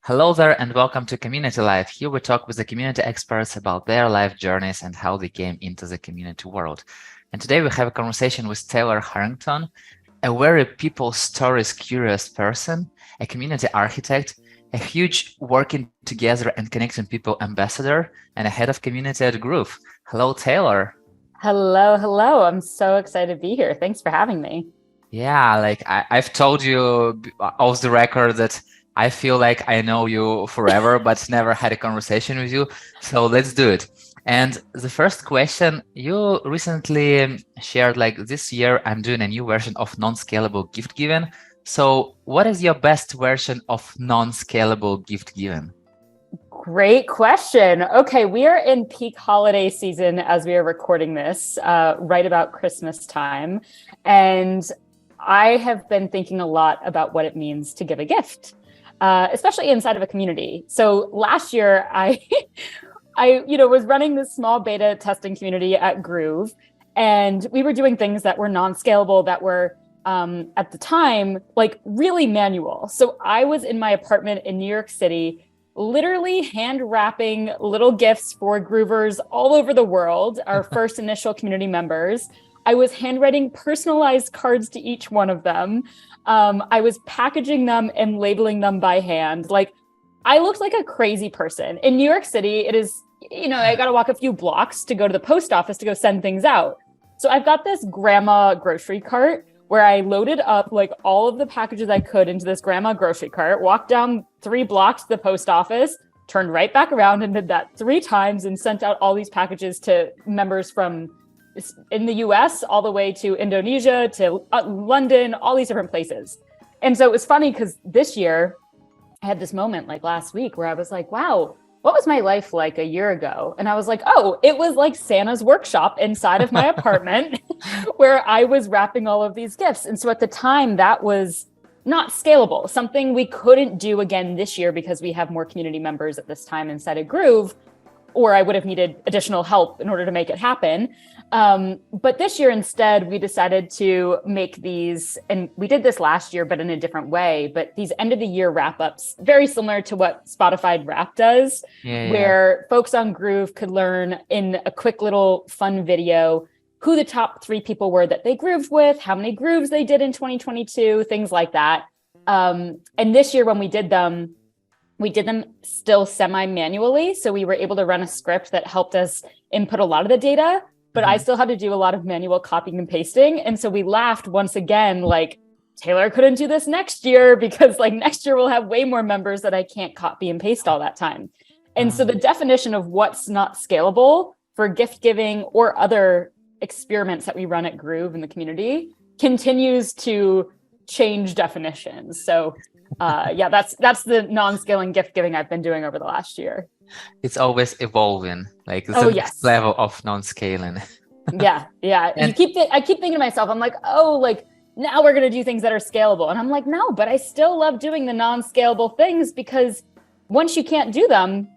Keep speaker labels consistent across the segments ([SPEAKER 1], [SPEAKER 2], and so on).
[SPEAKER 1] Hello there and welcome to Community Life. Here we talk with the community experts about their life journeys and how they came into the community world. And today we have a conversation with Taylor Harrington, a very people stories curious person, a community architect, a huge working together and connecting people ambassador, and a head of community at Groove. Hello, Taylor.
[SPEAKER 2] Hello. I'm so excited to be here. Thanks for having me.
[SPEAKER 1] Yeah, I've told you off the record that I feel like I know you forever, but never had a conversation with you. So let's do it. And the first question, you recently shared like this year, I'm doing a new version of non-scalable gift giving. So what is your best version of non-scalable gift giving?
[SPEAKER 2] Great question. Okay, we are in peak holiday season as we are recording this, right about Christmas time. And I have been thinking a lot about what it means to give a gift, especially inside of a community. So last year, I was running this small beta testing community at Groove, and we were doing things that were non-scalable, that were at the time like really manual. So I was in my apartment in New York City, literally hand wrapping little gifts for Groovers all over the world, our first initial community members. I was handwriting personalized cards to each one of them. I was packaging them and labeling them by hand. Like, I looked like a crazy person. In New York City, it is, I got to walk a few blocks to go to the post office to go send things out. So I've got this grandma grocery cart where I loaded up like all of the packages I could into this grandma grocery cart, walked down 3 blocks to the post office, turned right back around and did that 3 times and sent out all these packages to members from in the US all the way to Indonesia, to London, all these different places. And so it was funny because this year I had this moment like last week where I was like, wow, what was my life like a year ago? And I was like, oh, it was like Santa's workshop inside of my apartment where I was wrapping all of these gifts. And so at the time that was not scalable, something we couldn't do again this year because we have more community members at this time inside of Groove, or I would have needed additional help in order to make it happen. But this year instead, we decided to make these, and we did this last year, but in a different way, but these end of the year wrap ups, very similar to what Spotify Wrap does, where folks on Groove could learn in a quick little fun video who the top 3 people were that they grooved with, how many grooves they did in 2022, things like that. And this year when we did them still semi-manually. So we were able to run a script that helped us input a lot of the data, but I still had to do a lot of manual copying and pasting. And so we laughed once again, like, Taylor couldn't do this next year because like next year we'll have way more members that I can't copy and paste all that time. And so the definition of what's not scalable for gift giving or other experiments that we run at Groove in the community continues to change definitions. So that's the non-scaling gift giving I've been doing over the last year.
[SPEAKER 1] It's always evolving, like it's
[SPEAKER 2] Oh,
[SPEAKER 1] the next
[SPEAKER 2] yes.
[SPEAKER 1] level of non-scaling.
[SPEAKER 2] Yeah. I keep thinking to myself, I'm like, oh, like now we're going to do things that are scalable. And I'm like, no, but I still love doing the non-scalable things because once you can't do them,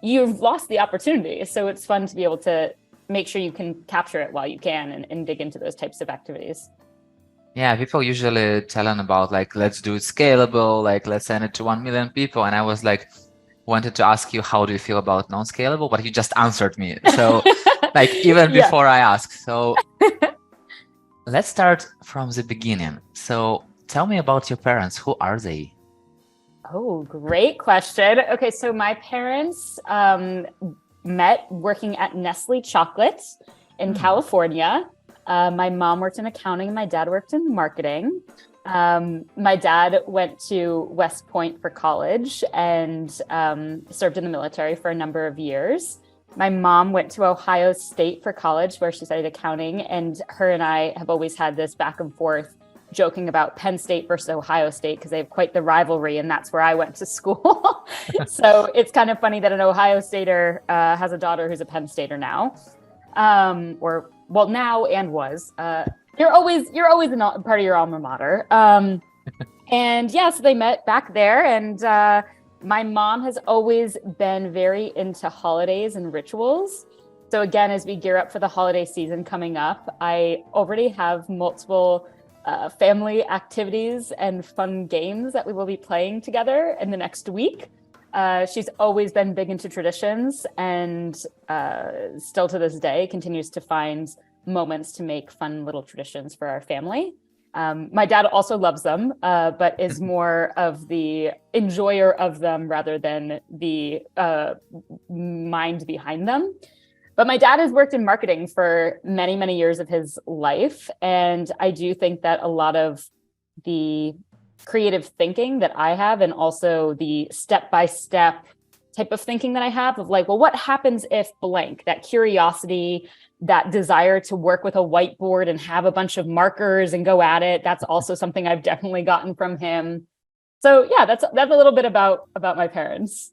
[SPEAKER 2] you've lost the opportunity. So it's fun to be able to make sure you can capture it while you can and dig into those types of activities.
[SPEAKER 1] Yeah, people usually telling about like, let's do it scalable, like let's send it to 1 million people. And I was like, wanted to ask you, how do you feel about non-scalable? But you just answered me. So like even before I asked. So let's start from the beginning. So tell me about your parents. Who are they?
[SPEAKER 2] Oh, great question. Okay, so my parents met working at Nestle Chocolates in California. My mom worked in accounting and my dad worked in marketing. My dad went to West Point for college and served in the military for a number of years. My mom went to Ohio State for college where she studied accounting, and her and I have always had this back and forth joking about Penn State versus Ohio State because they have quite the rivalry, and that's where I went to school. So it's kind of funny that an Ohio Stater has a daughter who's a Penn Stater now, now and was. You're always a part of your alma mater. And yeah, so they met back there, and my mom has always been very into holidays and rituals. So again, as we gear up for the holiday season coming up, I already have multiple family activities and fun games that we will be playing together in the next week. She's always been big into traditions, and still to this day continues to find moments to make fun little traditions for our family. My dad also loves them, but is more of the enjoyer of them rather than the mind behind them. But my dad has worked in marketing for many, many years of his life. And I do think that a lot of the creative thinking that I have, and also the step-by-step type of thinking that I have of like, well, what happens if blank, that curiosity, that desire to work with a whiteboard and have a bunch of markers and go at it. That's also something I've definitely gotten from him. So yeah, that's a little bit about my parents.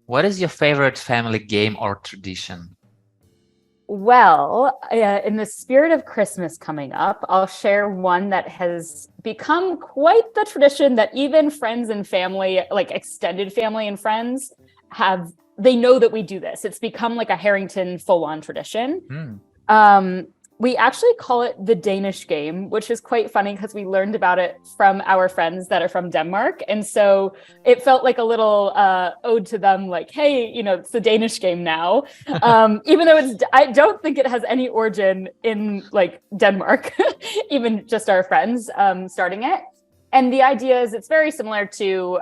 [SPEAKER 1] What is your favorite family game or tradition?
[SPEAKER 2] Well, in the spirit of Christmas coming up, I'll share one that has become quite the tradition that even friends and family, like extended family and friends, they know that we do this. It's become like a Harrington full-on tradition. We actually call it the Danish Game, which is quite funny because we learned about it from our friends that are from Denmark. And so it felt like a little ode to them, like, hey, it's the Danish Game now. Even though I don't think it has any origin in like Denmark, even just our friends starting it. And the idea is it's very similar to,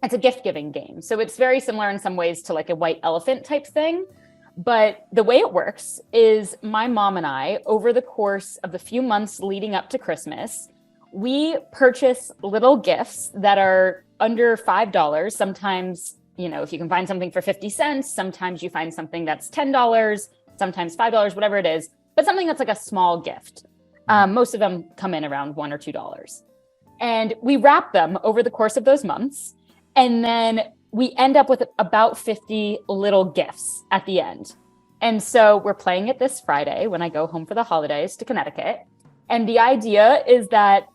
[SPEAKER 2] it's a gift giving game. So it's very similar in some ways to like a white elephant type thing. But the way it works is my mom and I, over the course of the few months leading up to Christmas, we purchase little gifts that are under $5. Sometimes, if you can find something for 50 cents, sometimes you find something that's $10, sometimes $5, whatever it is, but something that's like a small gift. Most of them come in around $1 or $2. And we wrap them over the course of those months. And then we end up with about 50 little gifts at the end. And so we're playing it this Friday when I go home for the holidays to Connecticut. And the idea is that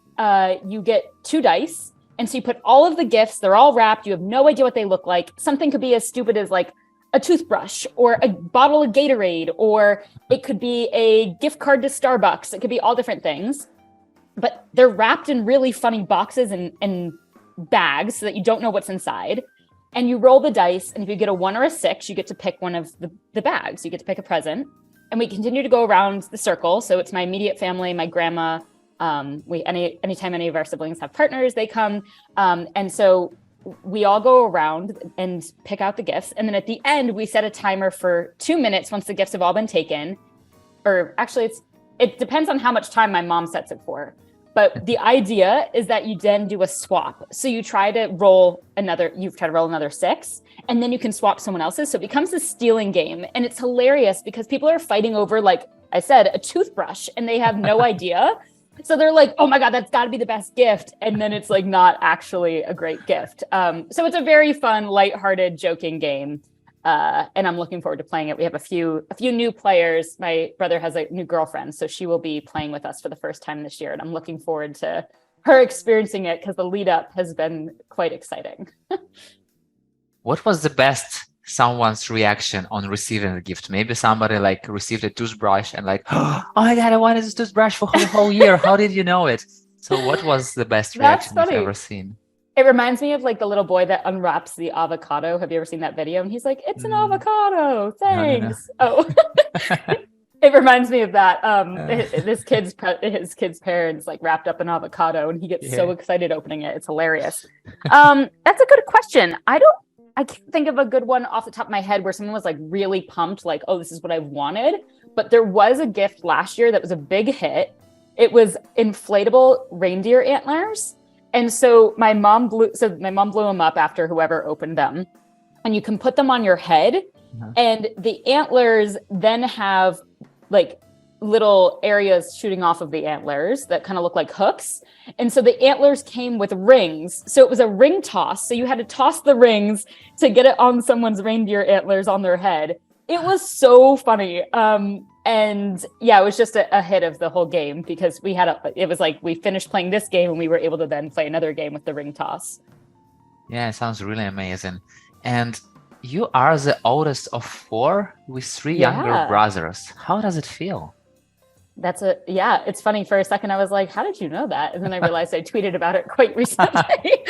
[SPEAKER 2] you get 2 dice. And so you put all of the gifts, they're all wrapped. You have no idea what they look like. Something could be as stupid as like a toothbrush or a bottle of Gatorade, or it could be a gift card to Starbucks. It could be all different things. But they're wrapped in really funny boxes and bags so that you don't know what's inside. And you roll the dice, and if you get a 1 or a 6, you get to pick one of the bags. You get to pick a present. And we continue to go around the circle. So it's my immediate family, my grandma. Anytime any of our siblings have partners, they come. And so we all go around and pick out the gifts. And then at the end, we set a timer for 2 minutes once the gifts have all been taken. Or actually, it depends on how much time my mom sets it for. But the idea is that you then do a swap. So you try to roll another 6, and then you can swap someone else's. So it becomes a stealing game. And it's hilarious because people are fighting over, like I said, a toothbrush, and they have no idea. So they're like, oh my God, that's got to be the best gift. And then it's like not actually a great gift. So it's a very fun, lighthearted, joking game. And I'm looking forward to playing it. We have a few new players. My brother has a new girlfriend, so she will be playing with us for the first time this year. And I'm looking forward to her experiencing it because the lead up has been quite exciting.
[SPEAKER 1] What was the best someone's reaction on receiving the gift? Maybe somebody like received a toothbrush and like, oh my God, I wanted this toothbrush for the whole year. How did you know it? So what was the best reaction you've ever seen?
[SPEAKER 2] It reminds me of like the little boy that unwraps the avocado. Have you ever seen that video? And he's like, it's an avocado. Thanks. No. Oh, it reminds me of that. His kid's parents like wrapped up an avocado and he gets so excited opening it. It's hilarious. That's a good question. I can't think of a good one off the top of my head where someone was like really pumped, like, oh, this is what I wanted. But there was a gift last year that was a big hit. It was inflatable reindeer antlers. And so my mom blew them up after whoever opened them, and you can put them on your head, and the antlers then have like little areas shooting off of the antlers that kind of look like hooks. And so the antlers came with rings. So it was a ring toss. So you had to toss the rings to get it on someone's reindeer antlers on their head. It was so funny. And yeah, it was just a hit of the whole game because it was like we finished playing this game and we were able to then play another game with the ring toss.
[SPEAKER 1] Yeah, it sounds really amazing. And you are the oldest of 4 with 3 younger brothers. How does it feel?
[SPEAKER 2] It's funny. For a second I was like, how did you know that? And then I realized I tweeted about it quite recently.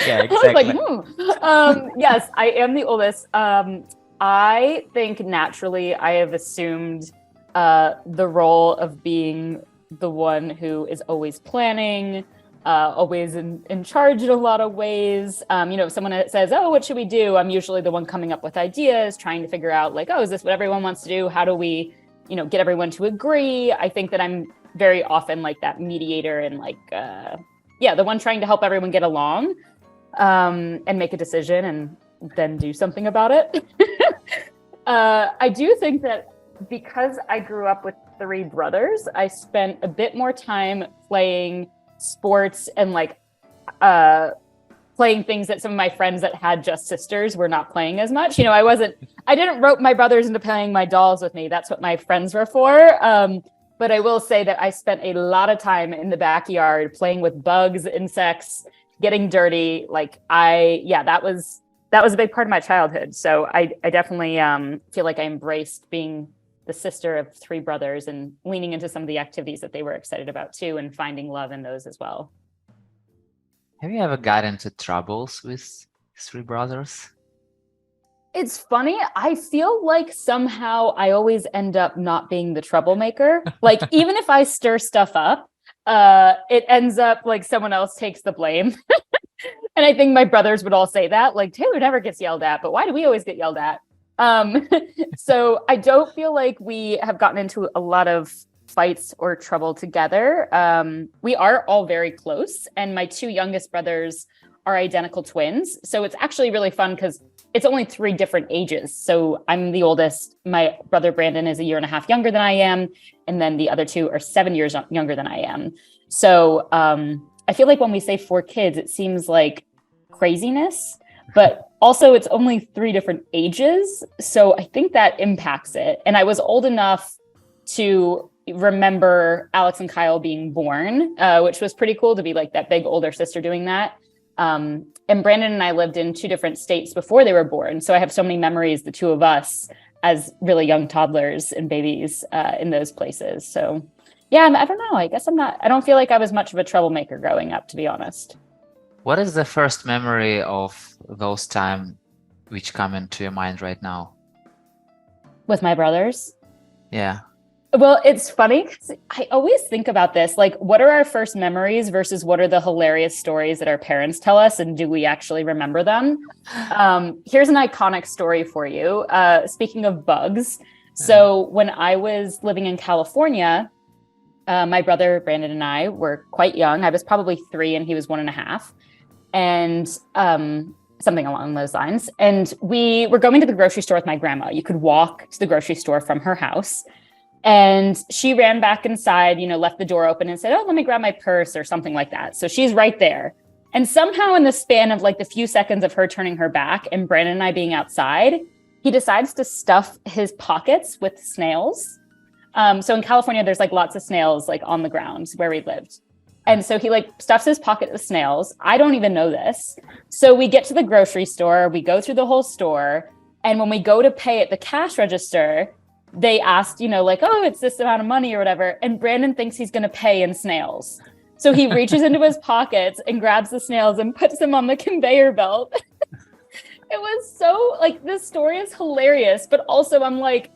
[SPEAKER 1] Yeah,
[SPEAKER 2] I was like,
[SPEAKER 1] exactly.
[SPEAKER 2] yes, I am the oldest. I think naturally I have assumed the role of being the one who is always planning, always in charge in a lot of ways. If someone says, oh, what should we do? I'm usually the one coming up with ideas, trying to figure out like, oh, is this what everyone wants to do? How do we get everyone to agree? I think that I'm very often like that mediator and like, the one trying to help everyone get along and make a decision and then do something about it. I do think that because I grew up with 3 brothers, I spent a bit more time playing sports and like playing things that some of my friends that had just sisters were not playing as much. I didn't rope my brothers into playing my dolls with me. That's what my friends were for. But I will say that I spent a lot of time in the backyard playing with bugs, insects, getting dirty. That was a big part of my childhood. So I definitely feel like I embraced being the sister of 3 brothers and leaning into some of the activities that they were excited about too, and finding love in those as well.
[SPEAKER 1] Have you ever got into troubles with 3 brothers?
[SPEAKER 2] It's funny. I feel like somehow I always end up not being the troublemaker. Like, even if I stir stuff up, it ends up like someone else takes the blame. And I think my brothers would all say that, like, Taylor never gets yelled at, but why do we always get yelled at? So I don't feel like we have gotten into a lot of fights or trouble together. We are all very close, and my 2 youngest brothers are identical twins. So it's actually really fun because it's only 3 different ages. So I'm the oldest. My brother Brandon is a year and a half younger than I am. And then the other 2 are 7 years younger than I am. So I feel like when we say 4 kids, it seems like craziness, but also it's only 3 different ages. So I think that impacts it. And I was old enough to remember Alex and Kyle being born, which was pretty cool to be like that big older sister doing that. And Brandon and I lived in 2 different states before they were born. So I have so many memories, the 2 of us as really young toddlers and babies in those places. So yeah, I don't know. I guess I don't feel like I was much of a troublemaker growing up, to be honest.
[SPEAKER 1] What is the first memory of those time which come into your mind right now?
[SPEAKER 2] With my brothers?
[SPEAKER 1] Yeah.
[SPEAKER 2] Well, it's funny because I always think about this, like, what are our first memories versus what are the hilarious stories that our parents tell us, and do we actually remember them? Here's an iconic story for you. Speaking of bugs, so when I was living in California, my brother Brandon and I were quite young. I was probably 3 and he was 1.5, and something along those lines. And we were going to the grocery store with my grandma. You could walk to the grocery store from her house. And she ran back inside, left the door open and said, oh, let me grab my purse or something like that. So she's right there. And somehow in the span of like the few seconds of her turning her back and Brandon and I being outside, he decides to stuff his pockets with snails. So in California, there's like lots of snails like on the ground where we lived. And so he like stuffs his pocket with snails. I don't even know this. So we get to the grocery store, we go through the whole store. And when we go to pay at the cash register, they asked, like, oh, it's this amount of money or whatever. And Brandon thinks he's going to pay in snails. So he reaches into his pockets and grabs the snails and puts them on the conveyor belt. It was so like, this story is hilarious, but also I'm like,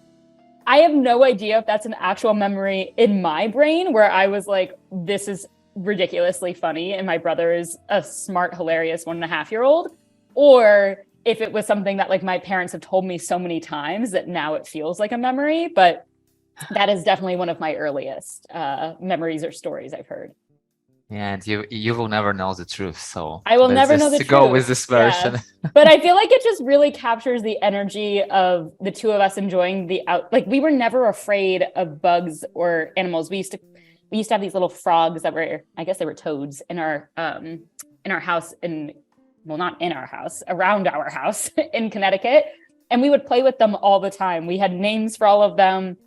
[SPEAKER 2] I have no idea if that's an actual memory in my brain where I was like, this is ridiculously funny. And my brother is a smart, hilarious 1.5-year-old, or if it was something that like my parents have told me so many times that now it feels like a memory. But that is definitely one of my earliest memories or stories I've heard.
[SPEAKER 1] Yeah, and you will never know the truth. So
[SPEAKER 2] I will never know the truth.
[SPEAKER 1] Go with this version.
[SPEAKER 2] Yeah. But I feel like it just really captures the energy of the 2 of us enjoying like we were never afraid of bugs or animals. We used to have these little frogs that were, I guess they were toads in our house well, not in our house, around our house in Connecticut. And we would play with them all the time. We had names for all of them.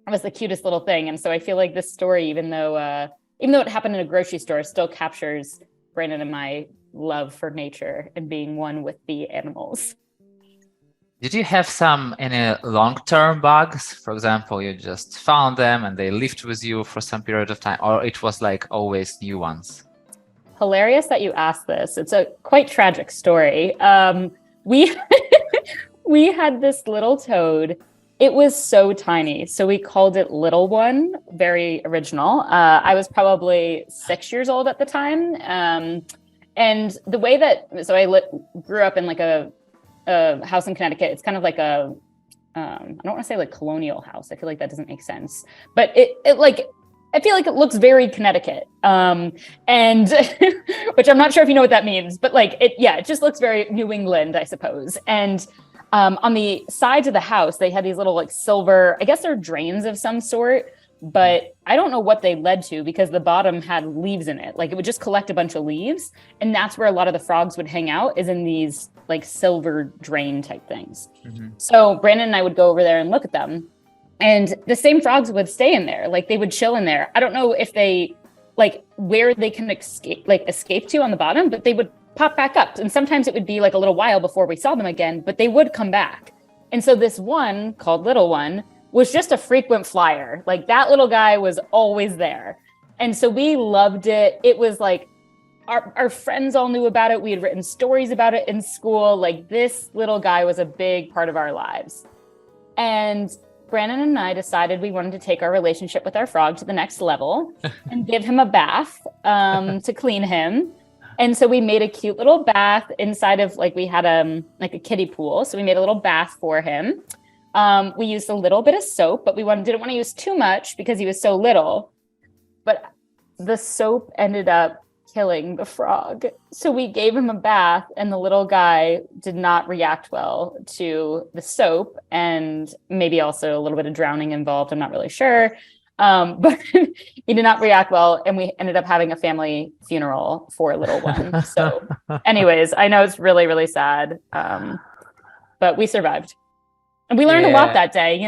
[SPEAKER 2] It was the cutest little thing. And so I feel like this story, even though it happened in a grocery store, still captures Brandon and my love for nature and being one with the animals.
[SPEAKER 1] Did you have any long-term bugs? For example, you just found them and they lived with you for some period of time, or it was like always new ones?
[SPEAKER 2] Hilarious that you asked this. It's a quite tragic story. We we had this little toad. It was so tiny, so we called it Little One. Very original. I was probably 6 years old at the time, and the way that grew up in like a house in Connecticut. It's kind of like a I don't want to say like colonial house. I feel like that doesn't make sense, but it like I feel like it looks very Connecticut, and which I'm not sure if you know what that means, but like it just looks very New England, I suppose. And on the sides of the house, they had these little like silver, I guess they're drains of some sort, but I don't know what they led to because the bottom had leaves in it. Like it would just collect a bunch of leaves. And that's where a lot of the frogs would hang out, is in these like silver drain type things. Mm-hmm. So Brandon and I would go over there and look at them. And the same frogs would stay in there. Like they would chill in there. I don't know if they like where they can escape to on the bottom, but they would pop back up. And sometimes it would be like a little while before we saw them again, but they would come back. And so this one called Little One was just a frequent flyer. Like that little guy was always there. And so we loved it. It was like our friends all knew about it. We had written stories about it in school. Like this little guy was a big part of our lives. And Brandon and I decided we wanted to take our relationship with our frog to the next level and give him a bath to clean him. And so we made a cute little bath inside of we had like a kiddie pool. So we made a little bath for him. We used a little bit of soap, but didn't want to use too much because he was so little. But the soap ended up killing the frog. So we gave him a bath and the little guy did not react well to the soap, and maybe also a little bit of drowning involved. I'm not really sure. But he did not react well, and we ended up having a family funeral for Little One. So anyways, I know it's really, really sad. But we survived. And we learned a lot that day,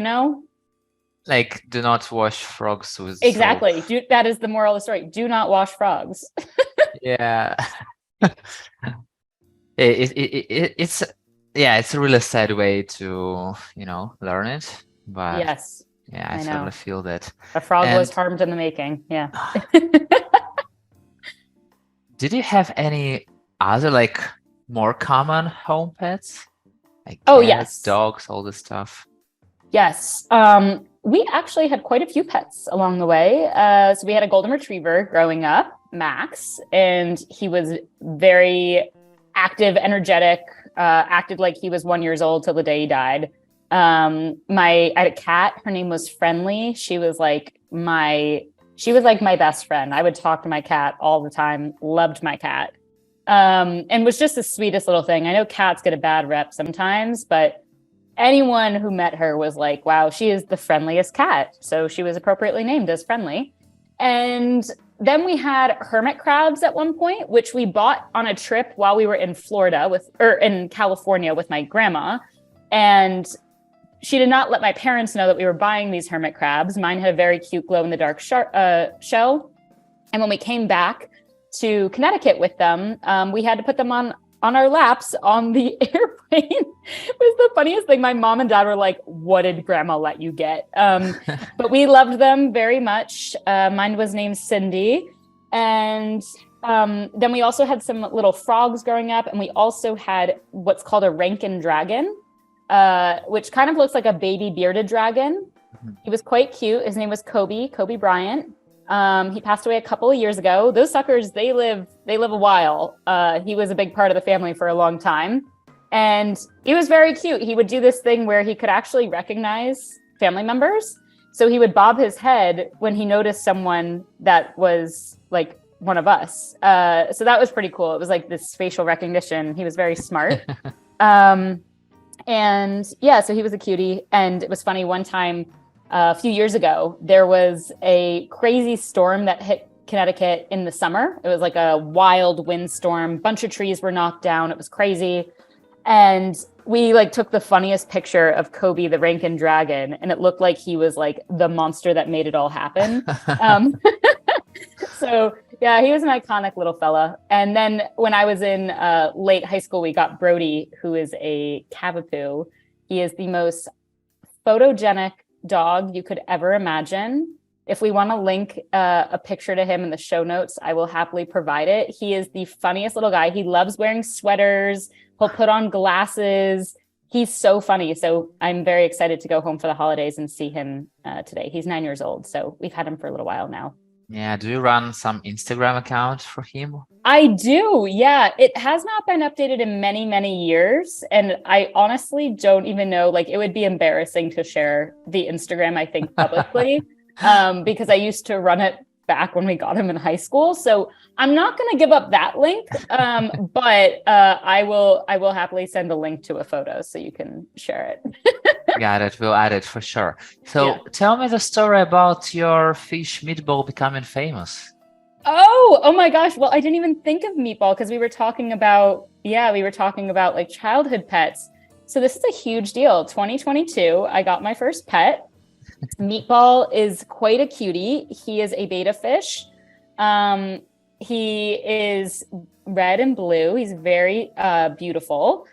[SPEAKER 1] Like, do not wash frogs with
[SPEAKER 2] exactly.
[SPEAKER 1] soap.
[SPEAKER 2] That is the moral of the story. Do not wash frogs.
[SPEAKER 1] Yeah. It's a really sad way to, learn it. But
[SPEAKER 2] yes.
[SPEAKER 1] Yeah, I totally feel that.
[SPEAKER 2] A frog was harmed in the making. Yeah.
[SPEAKER 1] Did you have any other more common home pets? Like cats,
[SPEAKER 2] yes.
[SPEAKER 1] Dogs, all this stuff.
[SPEAKER 2] Yes. We actually had quite a few pets along the way. So we had a golden retriever growing up, Max, and he was very active, energetic, acted like he was 1 year old till the day he died. I had a cat. Her name was Friendly. She was like my best friend. I would talk to my cat all the time. Loved my cat. And was just the sweetest little thing. I know cats get a bad rep sometimes, but anyone who met her was like, wow, she is the friendliest cat. So she was appropriately named as Friendly. And then we had hermit crabs at one point, which we bought on a trip while we were in in California with my grandma. And she did not let my parents know that we were buying these hermit crabs. Mine had a very cute glow-in-the-dark shell. And when we came back to Connecticut with them, we had to put them on our laps on the airplane. It was the funniest thing. My mom and dad were like, what did grandma let you get? But we loved them very much. Mine was named Cindy. And then we also had some little frogs growing up. And we also had what's called a Rankin dragon, which kind of looks like a baby bearded dragon. Mm-hmm. He was quite cute. His name was Kobe Bryant. He passed away a couple of years ago. Those suckers, they live a while. He was a big part of the family for a long time. And he was very cute. He would do this thing where he could actually recognize family members. So he would bob his head when he noticed someone that was like one of us. So that was pretty cool. It was like this facial recognition. He was very smart. And yeah, so he was a cutie. And it was funny, one time a few years ago, there was a crazy storm that hit Connecticut in the summer. It was like a wild windstorm. Bunch of trees were knocked down. It was crazy. And we took the funniest picture of Kobe, the Rankin dragon. And it looked like he was like the monster that made it all happen. So yeah, he was an iconic little fella. And then when I was in late high school, we got Brody, who is a Cavapoo. He is the most photogenic dog you could ever imagine. If we want to link a picture to him in the show notes, I will happily provide it. He is the funniest little guy. He loves wearing sweaters. He'll put on glasses. He's so funny. So I'm very excited to go home for the holidays and see him today. He's 9 years old. So we've had him for a little while now.
[SPEAKER 1] Yeah. Do you run some Instagram account for him?
[SPEAKER 2] I do. Yeah. It has not been updated in many, many years. And I honestly don't even know, like, it would be embarrassing to share the Instagram, I think, publicly, because I used to run it back when we got him in high school. So I'm not going to give up that link. But I will happily send a link to a photo so you can share it.
[SPEAKER 1] Got it. We'll add it for sure. So tell me the story about your fish Meatball becoming famous.
[SPEAKER 2] Oh my gosh. Well, I didn't even think of Meatball because we were talking about like childhood pets. So this is a huge deal. 2022, I got my first pet. Meatball is quite a cutie. He is a betta fish. He is red and blue. He's very beautiful.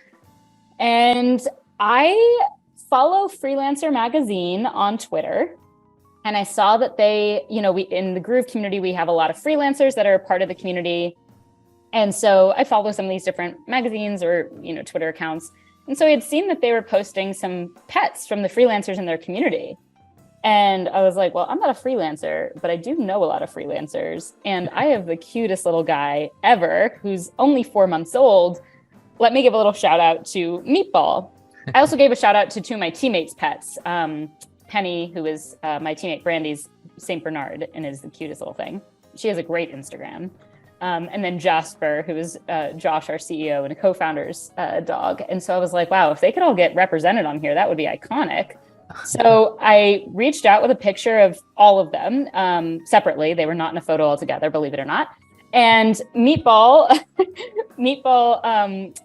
[SPEAKER 2] And I follow Freelancer Magazine on Twitter. And I saw that they, we in the Groove community, we have a lot of freelancers that are a part of the community. And so I follow some of these different magazines or, Twitter accounts. And so I had seen that they were posting some pets from the freelancers in their community. And I was like, well, I'm not a freelancer, but I do know a lot of freelancers. And I have the cutest little guy ever who's only 4 months old. Let me give a little shout out to Meatball. I also gave a shout out to two of my teammates' pets. Penny, who is my teammate Brandy's St. Bernard and is the cutest little thing. She has a great Instagram. And then Jasper, who is Josh, our CEO and co-founder's dog. And so I was like, wow, if they could all get represented on here, that would be iconic. So I reached out with a picture of all of them separately. They were not in a photo all together, believe it or not. And Meatball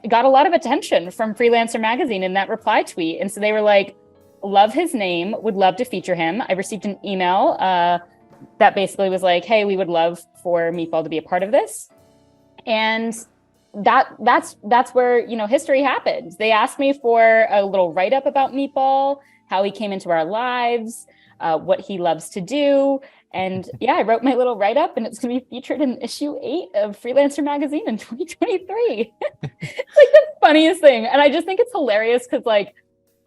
[SPEAKER 2] got a lot of attention from Freelancer Magazine in that reply tweet. And so they were like, love his name, would love to feature him. I received an email that basically was like, hey, we would love for Meatball to be a part of this. And that's where, history happened. They asked me for a little write-up about Meatball, how he came into our lives, what he loves to do. And I wrote my little write-up and it's going to be featured in issue 8 of Freelancer Magazine in 2023. It's like the funniest thing. And I just think it's hilarious because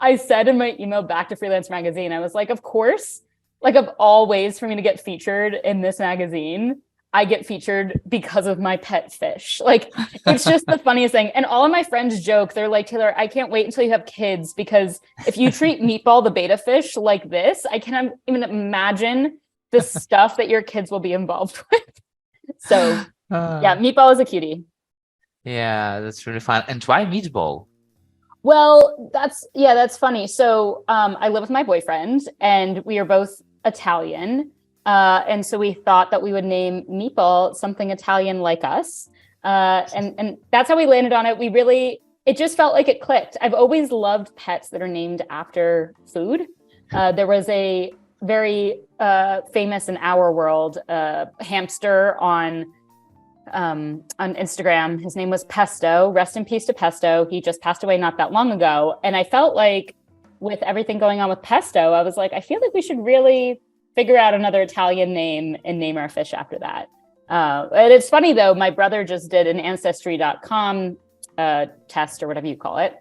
[SPEAKER 2] I said in my email back to Freelancer Magazine, I was like, of course, of all ways for me to get featured in this magazine, I get featured because of my pet fish. It's just the funniest thing. And all of my friends joke, they're like, Taylor, I can't wait until you have kids, because if you treat Meatball, the betta fish, like this, I can't even imagine the stuff that your kids will be involved with. So Meatball is a cutie.
[SPEAKER 1] Yeah, that's really fun. And why Meatball?
[SPEAKER 2] Well, that's funny. So I live with my boyfriend and we are both Italian. And so we thought that we would name Meatball something Italian like us. And that's how we landed on it. It just felt like it clicked. I've always loved pets that are named after food. There was a very famous in our world hamster on Instagram. His name was Pesto. Rest in peace to Pesto. He just passed away not that long ago. And I felt like with everything going on with Pesto, I was like, I feel like we should really figure out another Italian name and name our fish after that. And it's funny though, my brother just did an ancestry.com test or whatever you call it.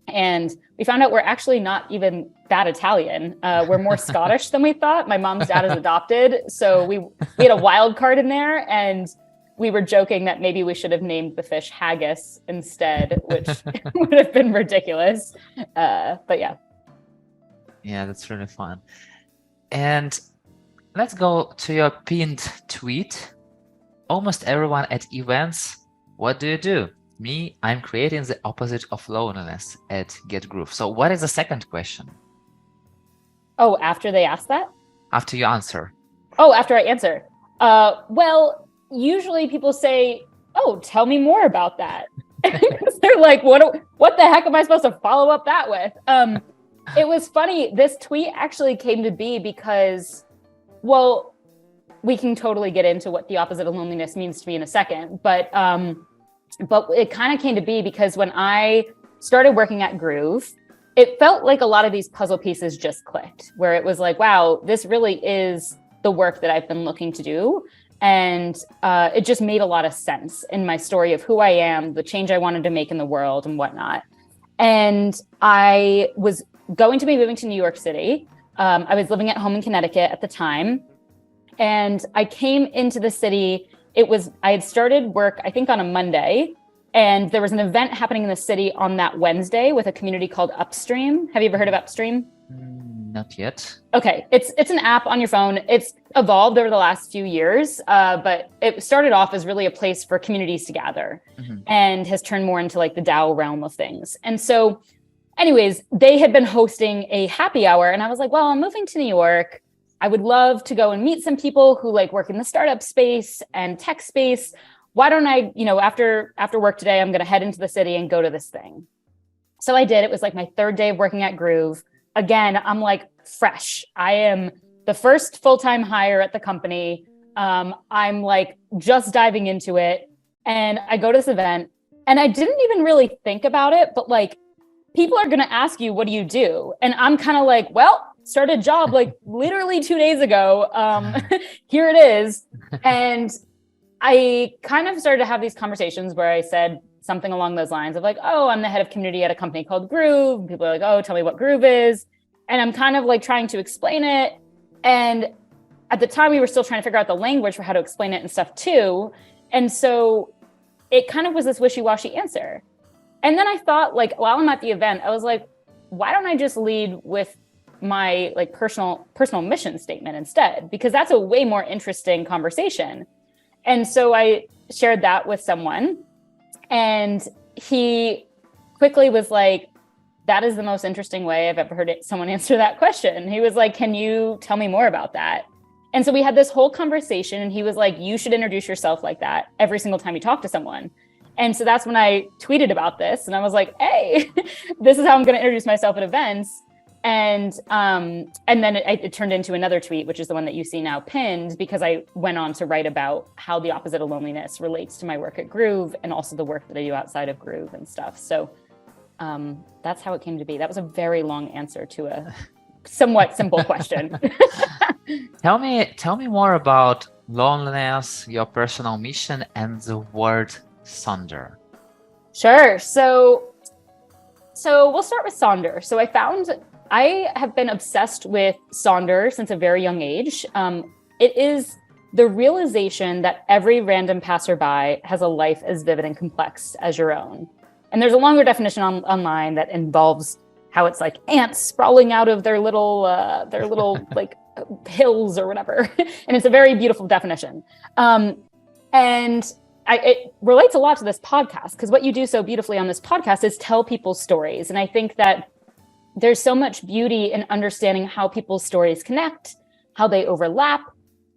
[SPEAKER 2] And we found out we're actually not even that Italian. We're more Scottish than we thought. My mom's dad is adopted. So we had a wild card in there, and we were joking that maybe we should have named the fish haggis instead, which would have been ridiculous. But yeah.
[SPEAKER 1] Yeah, that's really fun. And let's go to your pinned tweet. Almost everyone at events, what do you do? Me, I'm creating the opposite of loneliness at Get Groove. So what is the second question?
[SPEAKER 2] Oh, after they ask that?
[SPEAKER 1] After you answer.
[SPEAKER 2] Oh, after I answer. Well, usually people say, oh, tell me more about that. They're like, what the heck am I supposed to follow up that with? It was funny. This tweet actually came to be because, well, we can totally get into what the opposite of loneliness means to me in a second. But it kind of came to be because when I started working at Groove, it felt like a lot of these puzzle pieces just clicked, where it was like, wow, this really is the work that I've been looking to do. And it just made a lot of sense in my story of who I am, the change I wanted to make in the world and whatnot. And I was going to be moving to New York City. I was living at home in Connecticut at the time. And I came into the city. I had started work, I think, on a Monday. And there was an event happening in the city on that Wednesday with a community called Upstream. Have you ever heard of Upstream?
[SPEAKER 1] Not yet.
[SPEAKER 2] Okay, it's an app on your phone. It's evolved over the last few years, but it started off as really a place for communities to gather, and has turned more into like the DAO realm of things. And so anyways, they had been hosting a happy hour, and I was like, well, I'm moving to New York. I would love to go and meet some people who like work in the startup space and tech space. Why don't I, after work today, I'm going to head into the city and go to this thing. So I did. It was like my third day of working at Groove. Again, I'm like fresh. I am the first full-time hire at the company. I'm like just diving into it. And I go to this event and I didn't even really think about it, but like people are going to ask you, what do you do? And I'm kind of like, well, started a job like literally 2 days ago. Here it is. And I kind of started to have these conversations where I said something along those lines of like, oh, I'm the head of community at a company called Groove. And people are like, oh, tell me what Groove is. And I'm kind of like trying to explain it. And at the time we were still trying to figure out the language for how to explain it and stuff too. And so it kind of was this wishy-washy answer. And then I thought, like, while I'm at the event, I was like, why don't I just lead with my like personal mission statement instead? Because that's a way more interesting conversation. And so I shared that with someone, and he quickly was like, that is the most interesting way I've ever heard someone answer that question. He was like, can you tell me more about that? And so we had this whole conversation, and he was like, you should introduce yourself like that every single time you talk to someone. And so that's when I tweeted about this, and I was like, hey, this is how I'm going to introduce myself at events. And then it turned into another tweet, which is the one that you see now pinned, because I went on to write about how the opposite of loneliness relates to my work at Groove and also the work that I do outside of Groove and stuff. So that's how it came to be. That was a very long answer to a somewhat simple question.
[SPEAKER 1] Tell me more about loneliness, your personal mission, and the word Sonder.
[SPEAKER 2] Sure. So we'll start with Sonder. So I have been obsessed with Sonder since a very young age. It is the realization that every random passerby has a life as vivid and complex as your own. And there's a longer definition online that involves how it's like ants sprawling out of their little like hills or whatever. And it's a very beautiful definition. It relates a lot to this podcast, because what you do so beautifully on this podcast is tell people's stories. And I think that there's so much beauty in understanding how people's stories connect, how they overlap.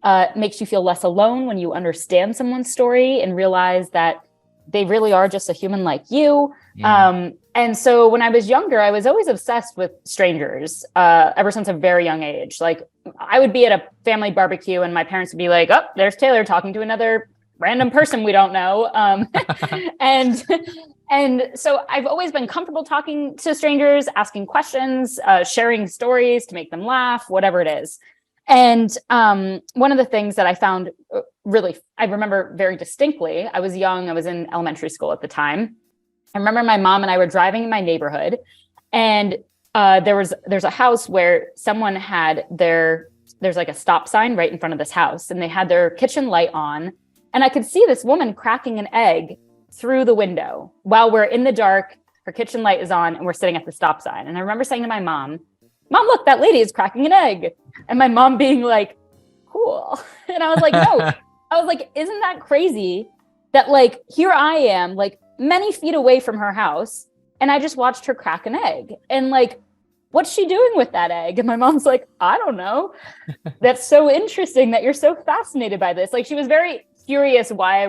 [SPEAKER 2] It makes you feel less alone when you understand someone's story and realize that they really are just a human like you. Yeah. And so when I was younger, I was always obsessed with strangers ever since a very young age. Like I would be at a family barbecue and my parents would be like, oh, there's Taylor talking to another random person we don't know. And so I've always been comfortable talking to strangers, asking questions, sharing stories to make them laugh, whatever it is. And one of the things that I found I remember very distinctly, I was young, I was in elementary school at the time. I remember my mom and I were driving in my neighborhood, and there's a house where someone had there's like a stop sign right in front of this house, and they had their kitchen light on, and I could see this woman cracking an egg through the window while we're in the dark. Her kitchen light is on and we're sitting at the stop sign. And I remember saying to my mom, look, that lady is cracking an egg. And my mom being like, cool. And I was like, no, I was like, isn't that crazy that like, here I am like many feet away from her house, and I just watched her crack an egg, and like, what's she doing with that egg? And my mom's like, I don't know. That's so interesting that you're so fascinated by this. Like, she was very curious why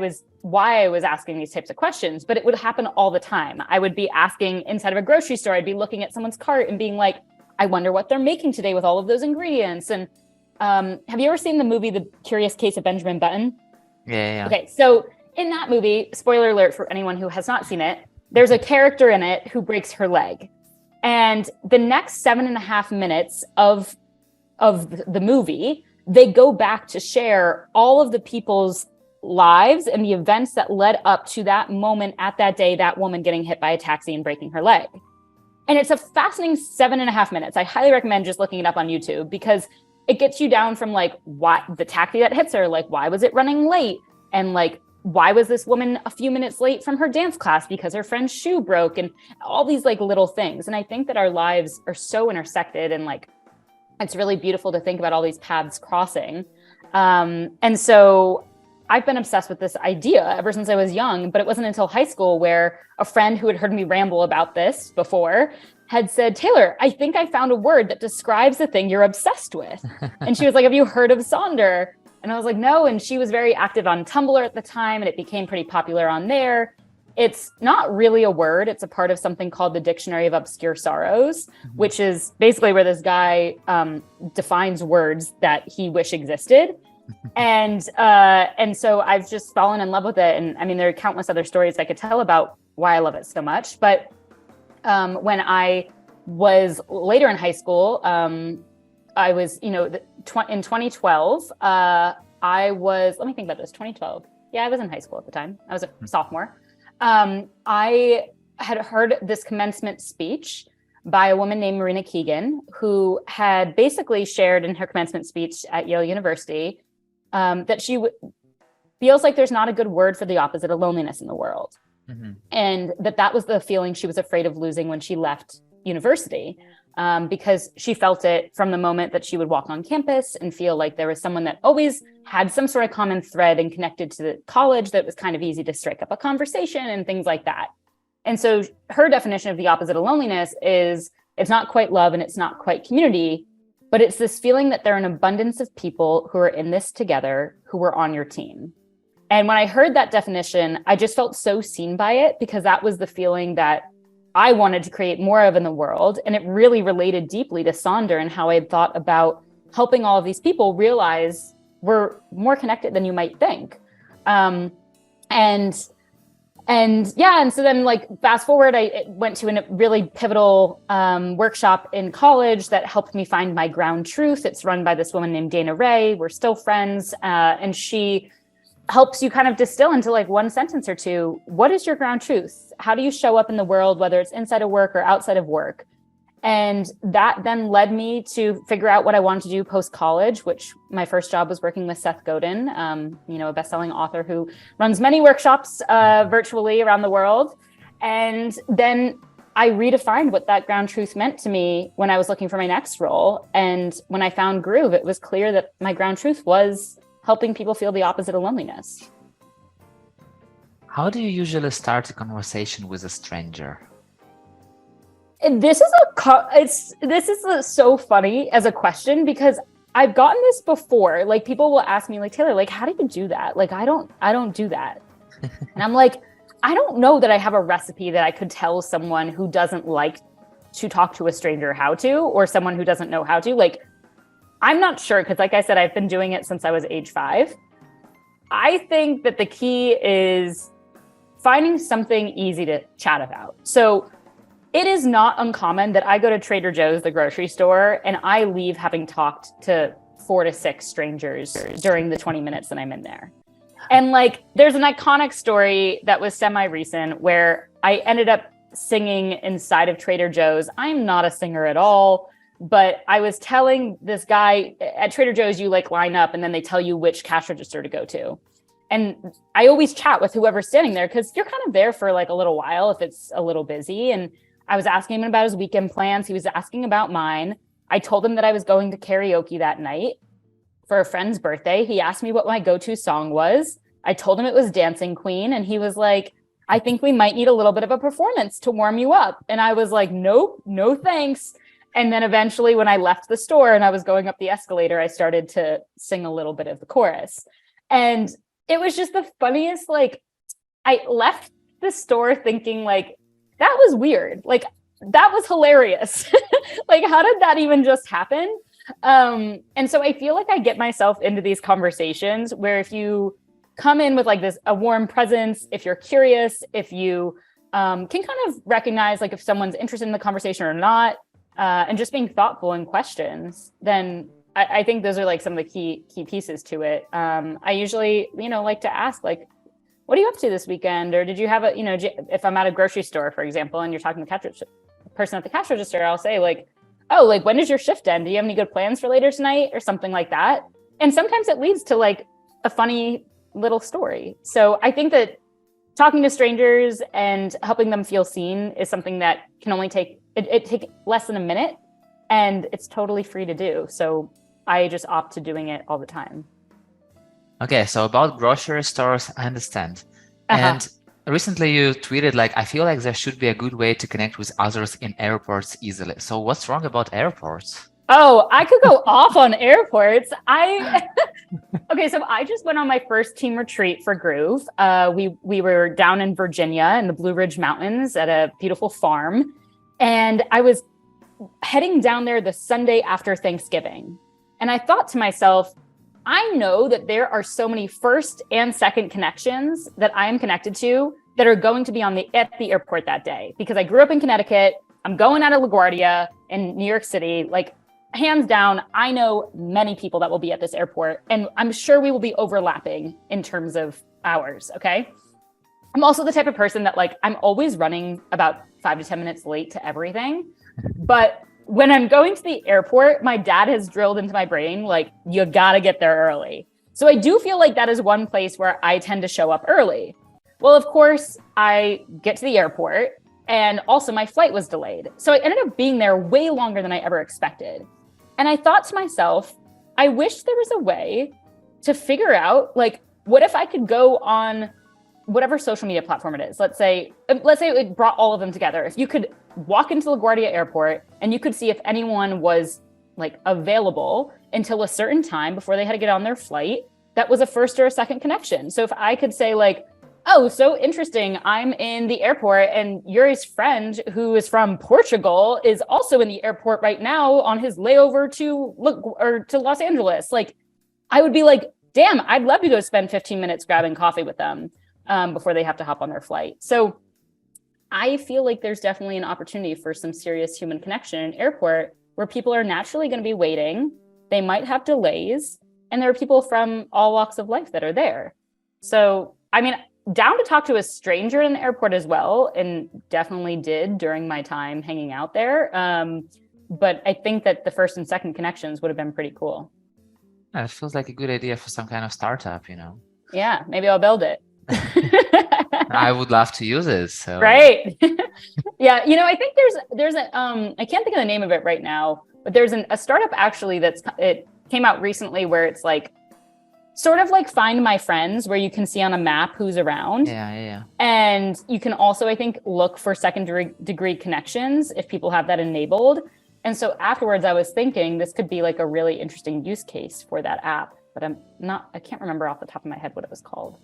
[SPEAKER 2] I was asking these types of questions, but it would happen all the time. I would be asking inside of a grocery store, I'd be looking at someone's cart and being like, I wonder what they're making today with all of those ingredients. And have you ever seen the movie, The Curious Case of Benjamin Button?
[SPEAKER 1] Yeah.
[SPEAKER 2] Okay, so in that movie, spoiler alert for anyone who has not seen it, there's a character in it who breaks her leg. And the next 7.5 minutes of the movie, they go back to share all of the people's lives and the events that led up to that moment at that day, that woman getting hit by a taxi and breaking her leg. And it's a fascinating 7.5 minutes. I highly recommend just looking it up on YouTube, because it gets you down from like what the taxi that hits her, like why was it running late? And like, why was this woman a few minutes late from her dance class because her friend's shoe broke, and all these like little things. And I think that our lives are so intersected, and like, it's really beautiful to think about all these paths crossing. And so I've been obsessed with this idea ever since I was young, but it wasn't until high school where a friend who had heard me ramble about this before had said, Taylor, I think I found a word that describes the thing you're obsessed with. And she was like, have you heard of Sonder? And I was like, no. And she was very active on Tumblr at the time, and it became pretty popular on there. It's not really a word. It's a part of something called the Dictionary of Obscure Sorrows, which is basically where this guy defines words that he wish existed. And so I've just fallen in love with it. And I mean, there are countless other stories I could tell about why I love it so much. But when I was later in high school, I was, in 2012, I was, let me think about this, 2012. Yeah, I was in high school at the time. I was a sophomore. I had heard this commencement speech by a woman named Marina Keegan, who had basically shared in her commencement speech at Yale University that she feels like there's not a good word for the opposite of loneliness in the world. Mm-hmm. And that was the feeling she was afraid of losing when she left university, because she felt it from the moment that she would walk on campus and feel like there was someone that always had some sort of common thread and connected to the college that was kind of easy to strike up a conversation and things like that. And so her definition of the opposite of loneliness is it's not quite love and it's not quite community, but it's this feeling that there are an abundance of people who are in this together, who are on your team. And when I heard that definition, I just felt so seen by it, because that was the feeling that I wanted to create more of in the world. And it really related deeply to Sonder and how I had thought about helping all of these people realize we're more connected than you might think. And so then, like, fast forward, I went to a really pivotal workshop in college that helped me find my ground truth. It's run by this woman named Dana Ray. We're still friends. And she helps you kind of distill into like one sentence or two. What is your ground truth? How do you show up in the world, whether it's inside of work or outside of work? And that then led me to figure out what I wanted to do post-college, which my first job was working with Seth Godin, a best-selling author who runs many workshops virtually around the world. And then I redefined what that ground truth meant to me when I was looking for my next role. And when I found Groove, it was clear that my ground truth was helping people feel the opposite of loneliness.
[SPEAKER 1] How do you usually start a conversation with a stranger?
[SPEAKER 2] And this is so funny as a question, because I've gotten this before. Like, people will ask me, like, Taylor, like, how do you do that? Like, I don't do that. And I'm like, I don't know that I have a recipe that I could tell someone who doesn't like to talk to a stranger how to, or someone who doesn't know how to. Like, I'm not sure, because like I said, I've been doing it since I was age 5. I think that the key is finding something easy to chat about. So it is not uncommon that I go to Trader Joe's, the grocery store, and I leave having talked to 4 to 6 strangers during the 20 minutes that I'm in there. And like, there's an iconic story that was semi-recent where I ended up singing inside of Trader Joe's. I'm not a singer at all, but I was telling this guy at Trader Joe's, you like line up and then they tell you which cash register to go to. And I always chat with whoever's standing there, because you're kind of there for like a little while if it's a little busy. And I was asking him about his weekend plans. He was asking about mine. I told him that I was going to karaoke that night for a friend's birthday. He asked me what my go-to song was. I told him it was Dancing Queen. And he was like, I think we might need a little bit of a performance to warm you up. And I was like, nope, no thanks. And then eventually when I left the store and I was going up the escalator, I started to sing a little bit of the chorus. And it was just the funniest. Like, I left the store thinking like, that was weird. Like, that was hilarious. Like, how did that even just happen? And so I feel like I get myself into these conversations where if you come in with like a warm presence, if you're curious, if you can kind of recognize like if someone's interested in the conversation or not, and just being thoughtful in questions, then I think those are like some of the key pieces to it. I usually, like to ask like, what are you up to this weekend? Or did you have if I'm at a grocery store, for example, and you're talking to the person at the cash register, I'll say like, oh, like when does your shift end? Do you have any good plans for later tonight or something like that? And sometimes it leads to like a funny little story. So I think that talking to strangers and helping them feel seen is something that can only take less than a minute, and it's totally free to do. So I just opt to doing it all the time.
[SPEAKER 1] Okay, so about grocery stores, I understand. And recently you tweeted like, I feel like there should be a good way to connect with others in airports easily. So what's wrong about airports?
[SPEAKER 2] Oh, I could go off on airports. Okay, so I just went on my first team retreat for Groove. We were down in Virginia in the Blue Ridge Mountains at a beautiful farm. And I was heading down there the Sunday after Thanksgiving. And I thought to myself, I know that there are so many first and second connections that I am connected to that are going to be at the airport that day, because I grew up in Connecticut. I'm going out of LaGuardia in New York City. Like, hands down, I know many people that will be at this airport, and I'm sure we will be overlapping in terms of hours. Okay. I'm also the type of person that like, I'm always running about 5 to 10 minutes late to everything. But when I'm going to the airport, my dad has drilled into my brain, like, you gotta get there early. So I do feel like that is one place where I tend to show up early. Well, of course, I get to the airport, and also my flight was delayed. So I ended up being there way longer than I ever expected. And I thought to myself, I wish there was a way to figure out, like, what if I could go on whatever social media platform it is? Let's say it brought all of them together. If you could walk into LaGuardia Airport and you could see if anyone was like available until a certain time before they had to get on their flight, that was a first or a second connection. So if I could say like, oh, so interesting, I'm in the airport and Yuri's friend who is from Portugal is also in the airport right now on his layover to Los Angeles. Like, I would be like, damn, I'd love to go spend 15 minutes grabbing coffee with them before they have to hop on their flight. So I feel like there's definitely an opportunity for some serious human connection in an airport where people are naturally going to be waiting. They might have delays, and there are people from all walks of life that are there. So, I mean, down to talk to a stranger in the airport as well, and definitely did during my time hanging out there. But I think that the first and second connections would have been pretty cool.
[SPEAKER 1] It feels like a good idea for some kind of startup,
[SPEAKER 2] Yeah, maybe I'll build it.
[SPEAKER 1] I would love to use it. So.
[SPEAKER 2] Right. Yeah. I think there's a, I can't think of the name of it right now, but there's a startup actually it came out recently where it's like, sort of like Find My Friends, where you can see on a map who's around.
[SPEAKER 1] Yeah.
[SPEAKER 2] And you can also, I think, look for secondary degree connections if people have that enabled. And so afterwards, I was thinking this could be like a really interesting use case for that app, but I can't remember off the top of my head what it was called.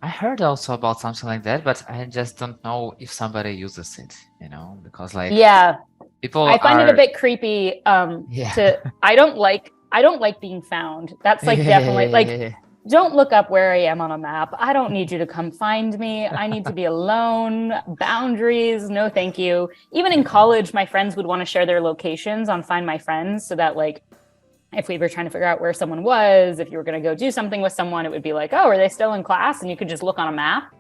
[SPEAKER 1] I heard also about something like that, but I just don't know if somebody uses it, because like,
[SPEAKER 2] yeah,
[SPEAKER 1] people
[SPEAKER 2] I find it a bit creepy. I don't like being found. That's like definitely don't look up where I am on a map. I don't need you to come find me. I need to be alone. Boundaries, no thank you. Even in college, my friends would want to share their locations on Find My Friends so that like, if we were trying to figure out where someone was, if you were going to go do something with someone, it would be like, oh, are they still in class? And you could just look on a map.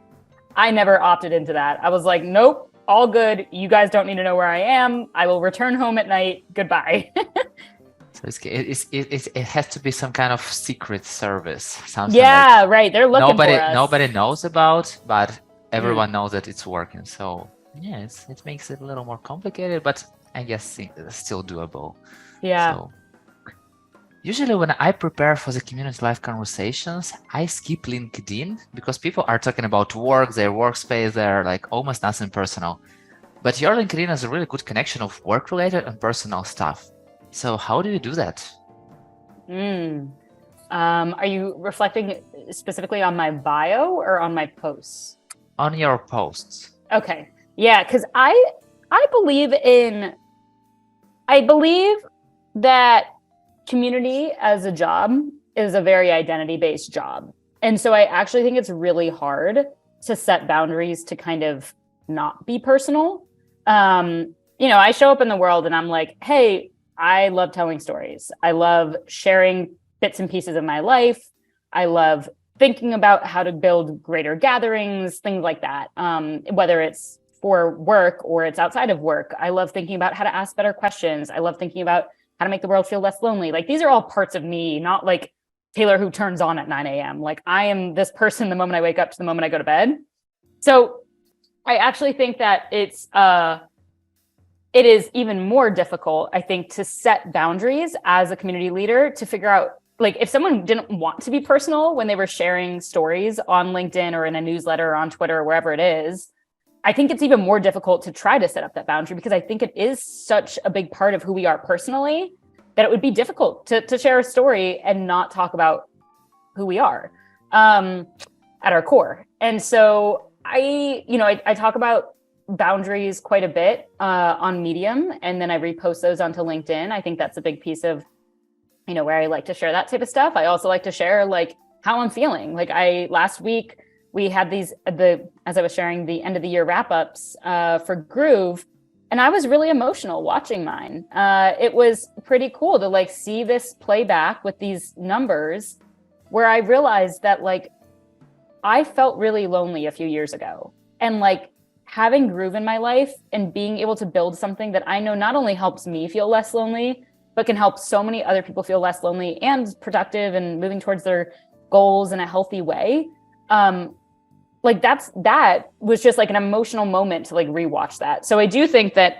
[SPEAKER 2] I never opted into that. I was like, nope, all good. You guys don't need to know where I am. I will return home at night. Goodbye.
[SPEAKER 1] So it has to be some kind of secret service. Something
[SPEAKER 2] right. They're looking for us.
[SPEAKER 1] Nobody knows about, but everyone knows that it's working. So yeah, it makes it a little more complicated, but I guess it's still doable.
[SPEAKER 2] Yeah.
[SPEAKER 1] So, usually when I prepare for the community live conversations, I skip LinkedIn because people are talking about work, their workspace, they're like almost nothing personal. But your LinkedIn has a really good connection of work-related and personal stuff. So how do you do that?
[SPEAKER 2] Are you reflecting specifically on my bio or on my posts?
[SPEAKER 1] On your posts.
[SPEAKER 2] Okay. Yeah, because I believe that community as a job is a very identity-based job. And so I actually think it's really hard to set boundaries to kind of not be personal. I show up in the world and I'm like, hey, I love telling stories. I love sharing bits and pieces of my life. I love thinking about how to build greater gatherings, things like that. Whether it's for work or it's outside of work. I love thinking about how to ask better questions. I love thinking about how to make the world feel less lonely. Like, these are all parts of me, not like Taylor who turns on at 9 a.m. Like, I am this person the moment I wake up to the moment I go to bed. So I actually think that it is even more difficult, I think, to set boundaries as a community leader, to figure out, like, if someone didn't want to be personal when they were sharing stories on LinkedIn or in a newsletter or on Twitter or wherever it is, I think it's even more difficult to try to set up that boundary, because I think it is such a big part of who we are personally that it would be difficult to share a story and not talk about who we are at our core. And so I talk about boundaries quite a bit on Medium, and then I repost those onto LinkedIn. I think that's a big piece of, where I like to share that type of stuff. I also like to share like how I'm feeling. Like, last week we had as I was sharing the end of the year wrap ups for Groove, and I was really emotional watching mine. It was pretty cool to like see this playback with these numbers, where I realized that like I felt really lonely a few years ago, and like having Groove in my life and being able to build something that I know not only helps me feel less lonely, but can help so many other people feel less lonely and productive and moving towards their goals in a healthy way. That was just like an emotional moment to like rewatch that. So I do think that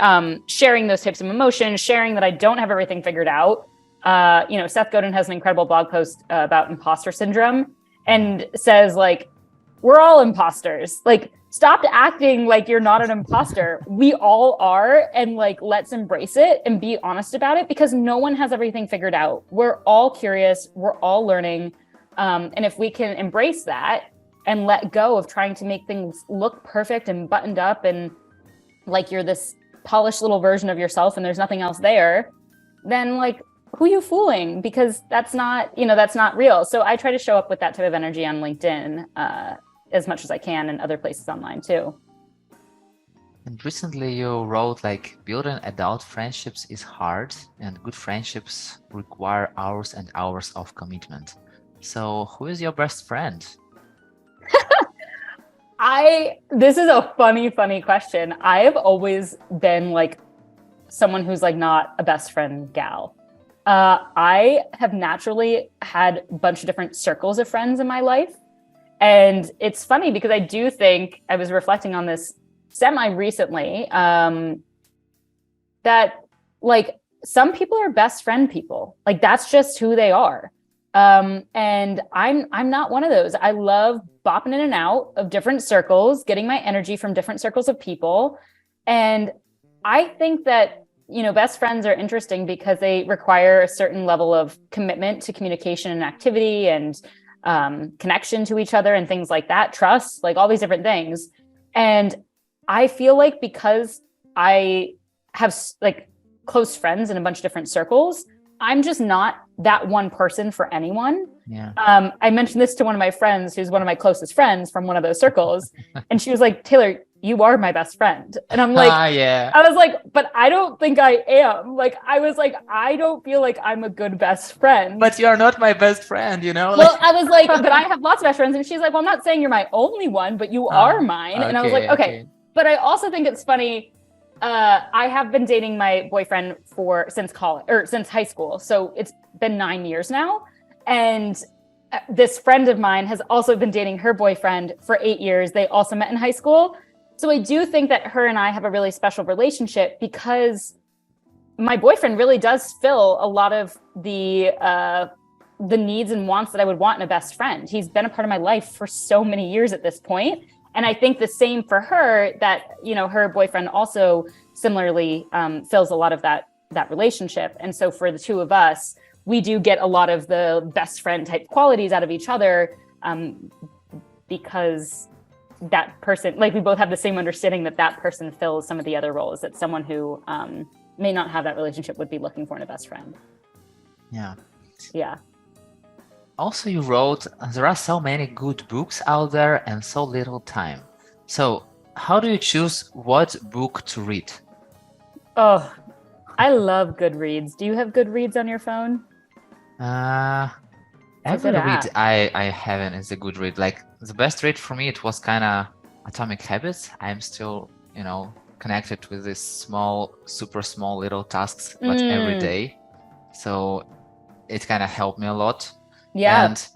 [SPEAKER 2] sharing those types of emotions, sharing that I don't have everything figured out. Seth Godin has an incredible blog post about imposter syndrome, and says like, we're all imposters. Like, stop acting like you're not an imposter. We all are. And like, let's embrace it and be honest about it, because no one has everything figured out. We're all curious. We're all learning. And if we can embrace that and let go of trying to make things look perfect and buttoned up and like you're this polished little version of yourself and there's nothing else there, then like, who are you fooling? Because that's not real. So I try to show up with that type of energy on LinkedIn as much as I can, and other places online too.
[SPEAKER 1] And recently you wrote like, building adult friendships is hard and good friendships require hours and hours of commitment. So who is your best friend?
[SPEAKER 2] This is a funny question. I have always been like someone who's like not a best friend gal. I have naturally had a bunch of different circles of friends in my life. And it's funny because I do think, I was reflecting on this semi-recently, that like some people are best friend people. Like, that's just who they are. And I'm not one of those. I love bopping in and out of different circles, getting my energy from different circles of people. And I think that, best friends are interesting because they require a certain level of commitment to communication and activity and connection to each other and things like that, trust, like all these different things. And I feel like because I have like close friends in a bunch of different circles, I'm just not that one person for anyone.
[SPEAKER 1] Yeah.
[SPEAKER 2] I mentioned this to one of my friends, who's one of my closest friends from one of those circles. And she was like, Taylor, you are my best friend. And I'm like,
[SPEAKER 1] yeah.
[SPEAKER 2] I was like, but I don't think I am. Like, I was like, I don't feel like I'm a good best friend.
[SPEAKER 1] But you're not my best friend,
[SPEAKER 2] Well, I was like, but I have lots of best friends. And she's like, well, I'm not saying you're my only one, but you are mine. And I was like, okay. But I also think it's funny. I have been dating my boyfriend since high school. So it's been 9 years now. And this friend of mine has also been dating her boyfriend for 8 years. They also met in high school. So I do think that her and I have a really special relationship, because my boyfriend really does fill a lot of the needs and wants that I would want in a best friend. He's been a part of my life for so many years at this point. And I think the same for her, that, her boyfriend also similarly fills a lot of that relationship. And so for the two of us, we do get a lot of the best friend type qualities out of each other, because that person, like, we both have the same understanding that person fills some of the other roles that someone who may not have that relationship would be looking for in a best friend.
[SPEAKER 1] Yeah.
[SPEAKER 2] Yeah.
[SPEAKER 1] Also, you wrote, there are so many good books out there and so little time. So how do you choose what book to read?
[SPEAKER 2] Oh, I love Goodreads. Do you have Goodreads on your phone?
[SPEAKER 1] Uh,
[SPEAKER 2] It's a good
[SPEAKER 1] every read
[SPEAKER 2] app.
[SPEAKER 1] I haven't is a good read. Like the best read for me, it was kind of Atomic Habits. I'm still, connected with these small, super small little tasks, but every day. So it kind of helped me a lot.
[SPEAKER 2] Yeah,
[SPEAKER 1] And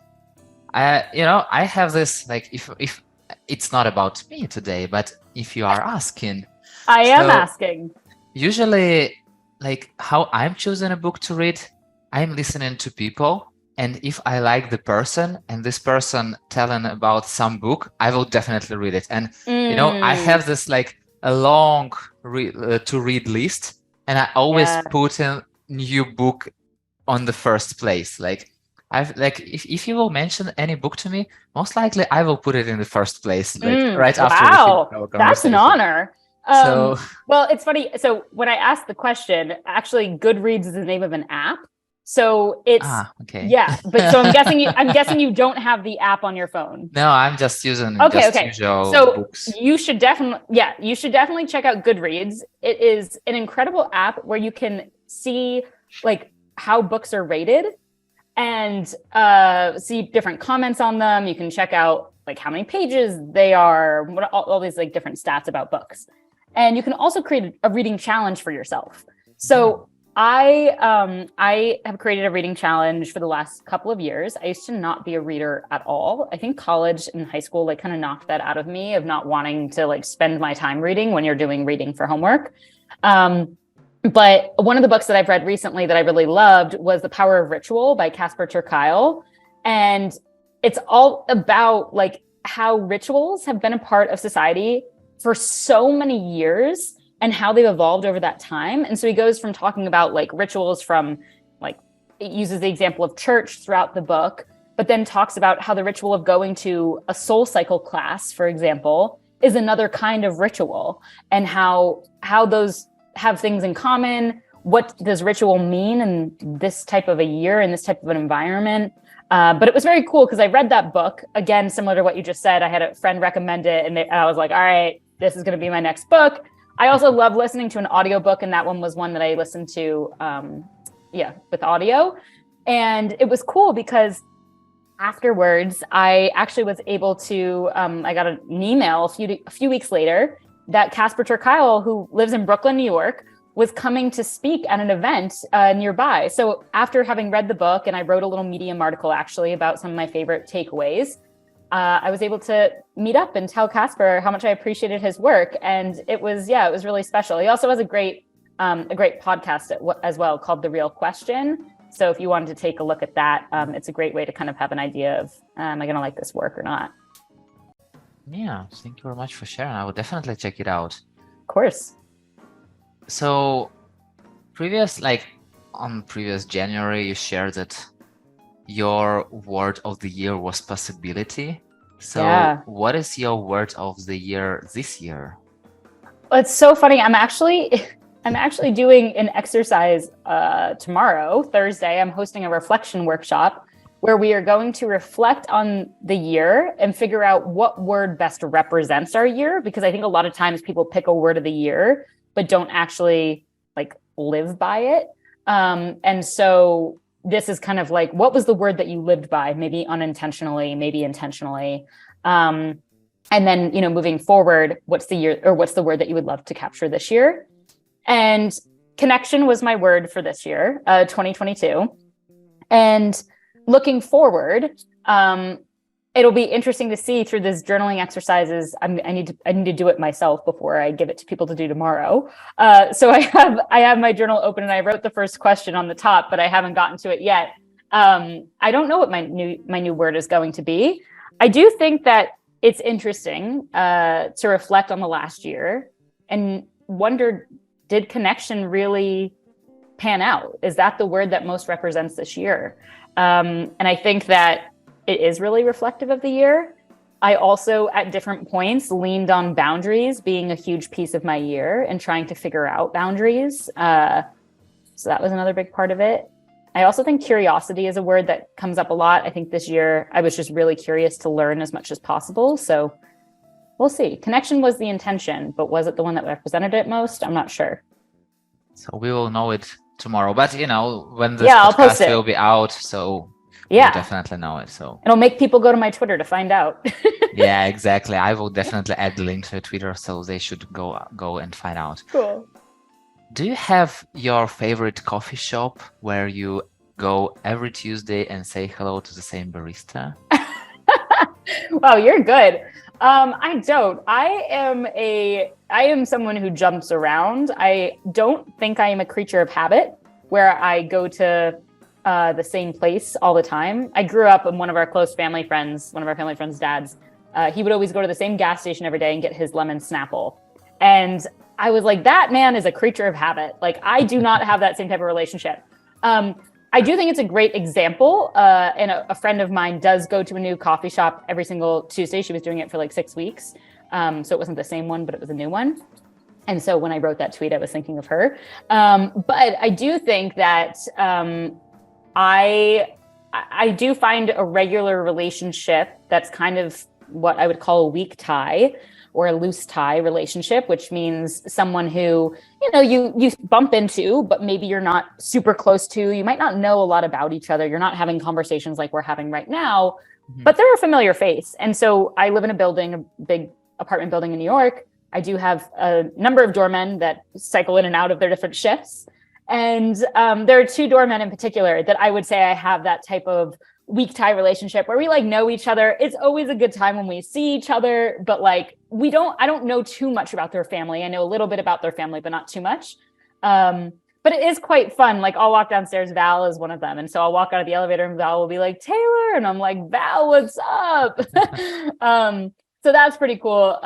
[SPEAKER 1] I have this, like, if it's not about me today, but if you are asking,
[SPEAKER 2] I am
[SPEAKER 1] so
[SPEAKER 2] asking.
[SPEAKER 1] usually, like, how I'm choosing a book to read, I'm listening to people, and if I like the person and this person telling about some book, I will definitely read it. And I have this like a long to read list, and I always
[SPEAKER 2] Yeah.
[SPEAKER 1] put in new book on the first place. Like, I've like if you will mention any book to me, most likely I will put it in the first place, like right after we finish
[SPEAKER 2] Wow,
[SPEAKER 1] our
[SPEAKER 2] that's an
[SPEAKER 1] conversation.
[SPEAKER 2] honor.
[SPEAKER 1] So
[SPEAKER 2] Well, it's funny. So when I asked the question, actually, Goodreads is the name of an app. So it's
[SPEAKER 1] okay.
[SPEAKER 2] yeah, but so I'm guessing you don't have the app on your phone.
[SPEAKER 1] No, I'm just using
[SPEAKER 2] Okay,
[SPEAKER 1] just
[SPEAKER 2] okay.
[SPEAKER 1] usual
[SPEAKER 2] So
[SPEAKER 1] books.
[SPEAKER 2] you should definitely check out Goodreads. It is an incredible app where you can see like how books are rated and see different comments on them. You can check out like how many pages they are, all these like different stats about books. And you can also create a reading challenge for yourself. So I have created a reading challenge for the last couple of years. I used to not be a reader at all. I think college and high school like kind of knocked that out of me of not wanting to like spend my time reading when you're doing reading for homework. But one of the books that I've read recently that I really loved was The Power of Ritual by Casper ter Kuile. And it's all about like how rituals have been a part of society for so many years and how they've evolved over that time. And so he goes from talking about like rituals from like, it uses the example of church throughout the book, but then talks about how the ritual of going to a soul cycle class, for example, is another kind of ritual, and how those have things in common. What does ritual mean in this type of a year, in this type of an environment? But it was very cool because I read that book, again, similar to what you just said. I had a friend recommend it, and I was like, all right, this is going to be my next book. I also love listening to an audiobook, and that one was one that I listened to, with audio. And it was cool because afterwards, I actually was able to, I got an email a few weeks later that Casper ter Kuile, who lives in Brooklyn, New York, was coming to speak at an event nearby. So after having read the book, and I wrote a little Medium article actually about some of my favorite takeaways, I was able to meet up and tell Casper how much I appreciated his work. And it was really special. He also has a great podcast as well called The Real Question. So if you wanted to take a look at that, it's a great way to kind of have an idea of, am I going to like this work or not?
[SPEAKER 1] Yeah, thank you very much for sharing. I will definitely check it out.
[SPEAKER 2] Of course.
[SPEAKER 1] So on previous January, you shared that your word of the year was possibility. So what is your word of the year this year?
[SPEAKER 2] It's so funny. I'm actually doing an exercise tomorrow, Thursday. I'm hosting a reflection workshop where we are going to reflect on the year and figure out what word best represents our year. Because I think a lot of times people pick a word of the year, but don't actually like live by it. And so this is kind of like, what was the word that you lived by? Maybe unintentionally, maybe intentionally. And then, moving forward, what's the word that you would love to capture this year? And connection was my word for this year, 2022. And looking forward, it'll be interesting to see through this journaling exercises. I need to do it myself before I give it to people to do tomorrow. So I have my journal open, and I wrote the first question on the top, but I haven't gotten to it yet. I don't know what my new word is going to be. I do think that it's interesting to reflect on the last year and wonder, did connection really pan out? Is that the word that most represents this year? And I think that it is really reflective of the year. I also, at different points, leaned on boundaries being a huge piece of my year and trying to figure out boundaries. So that was another big part of it. I also think curiosity is a word that comes up a lot. I think this year I was just really curious to learn as much as possible. So We'll see. Connection was the intention, but was it the one that represented it most? I'm not sure.
[SPEAKER 1] So we will know it tomorrow. But when this
[SPEAKER 2] I'll post
[SPEAKER 1] podcast
[SPEAKER 2] it.
[SPEAKER 1] will be out, so
[SPEAKER 2] Yeah,
[SPEAKER 1] we'll definitely know it. So
[SPEAKER 2] it'll make people go to my Twitter to find out.
[SPEAKER 1] yeah, exactly. I will definitely add the link to Twitter, so they should go and find out.
[SPEAKER 2] Cool.
[SPEAKER 1] Do you have your favorite coffee shop where you go every Tuesday and say hello to the same barista?
[SPEAKER 2] Wow, you're good. I don't. I am someone who jumps around. I don't think I am a creature of habit where I go to the same place all the time. I grew up, and one of our family friends' dads, he would always go to the same gas station every day and get his lemon Snapple. And I was like, that man is a creature of habit. Like, I do not have that same type of relationship. I do think it's a great example. And a friend of mine does go to a new coffee shop every single Tuesday. She was doing it for like 6 weeks. So it wasn't the same one, but it was a new one. And so when I wrote that tweet, I was thinking of her. But I do think that I do find a regular relationship that's kind of what I would call a weak tie or a loose tie relationship, which means someone who, you bump into, but maybe you're not super close to. You might not know a lot about each other. You're not having conversations like we're having right now, but they're a familiar face. And so I live in a big apartment building in New York. I do have a number of doormen that cycle in and out of their different shifts. And there are 2 doormen in particular that I would say I have that type of weak tie relationship where we like know each other. It's always a good time when we see each other, but like I don't know too much about their family. I know a little bit about their family, but not too much. But it is quite fun. Like, I'll walk downstairs, Val is one of them. And so I'll walk out of the elevator and Val will be like, Taylor. And I'm like, Val, what's up? So that's pretty cool.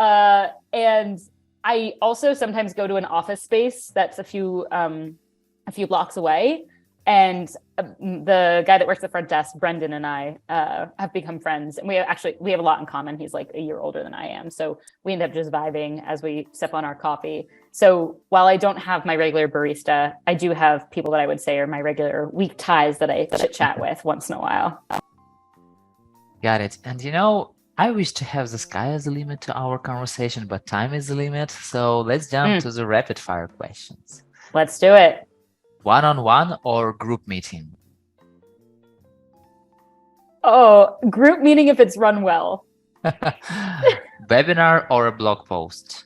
[SPEAKER 2] And I also sometimes go to an office space that's a few blocks away. And the guy that works the front desk, Brendan, and I have become friends. And we have a lot in common. He's like a year older than I am. So we end up just vibing as we sip on our coffee. So while I don't have my regular barista, I do have people that I would say are my regular weak ties that I chit chat with once in a while.
[SPEAKER 1] Got it. And I wish to have the sky as the limit to our conversation, but time is the limit. So let's jump to the rapid fire questions.
[SPEAKER 2] Let's do it.
[SPEAKER 1] One-on-one or group meeting?
[SPEAKER 2] Oh, group meeting if it's run well.
[SPEAKER 1] Webinar or a blog post?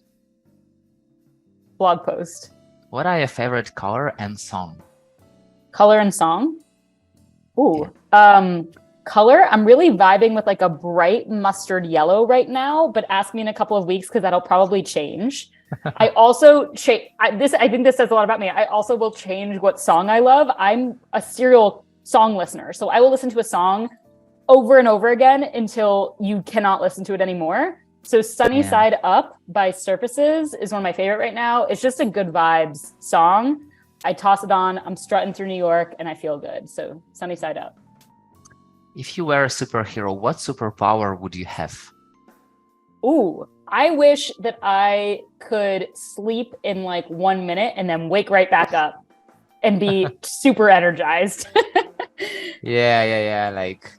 [SPEAKER 2] Blog post.
[SPEAKER 1] What are your favorite color and song?
[SPEAKER 2] Color and song? Ooh. Yeah. Color, I'm really vibing with like a bright mustard yellow right now, but ask me in a couple of weeks because that'll probably change. I also I think this says a lot about me. I also will change what song I love. I'm a serial song listener. So I will listen to a song over and over again until you cannot listen to it anymore. So Sunny Side Up by Surfaces is one of my favorite right now. It's just a good vibes song. I toss it on, I'm strutting through New York and I feel good. So Sunny Side Up.
[SPEAKER 1] If you were a superhero, what superpower would you have?
[SPEAKER 2] Ooh, I wish that I could sleep in like 1 minute and then wake right back up and be super energized.
[SPEAKER 1] Yeah. Like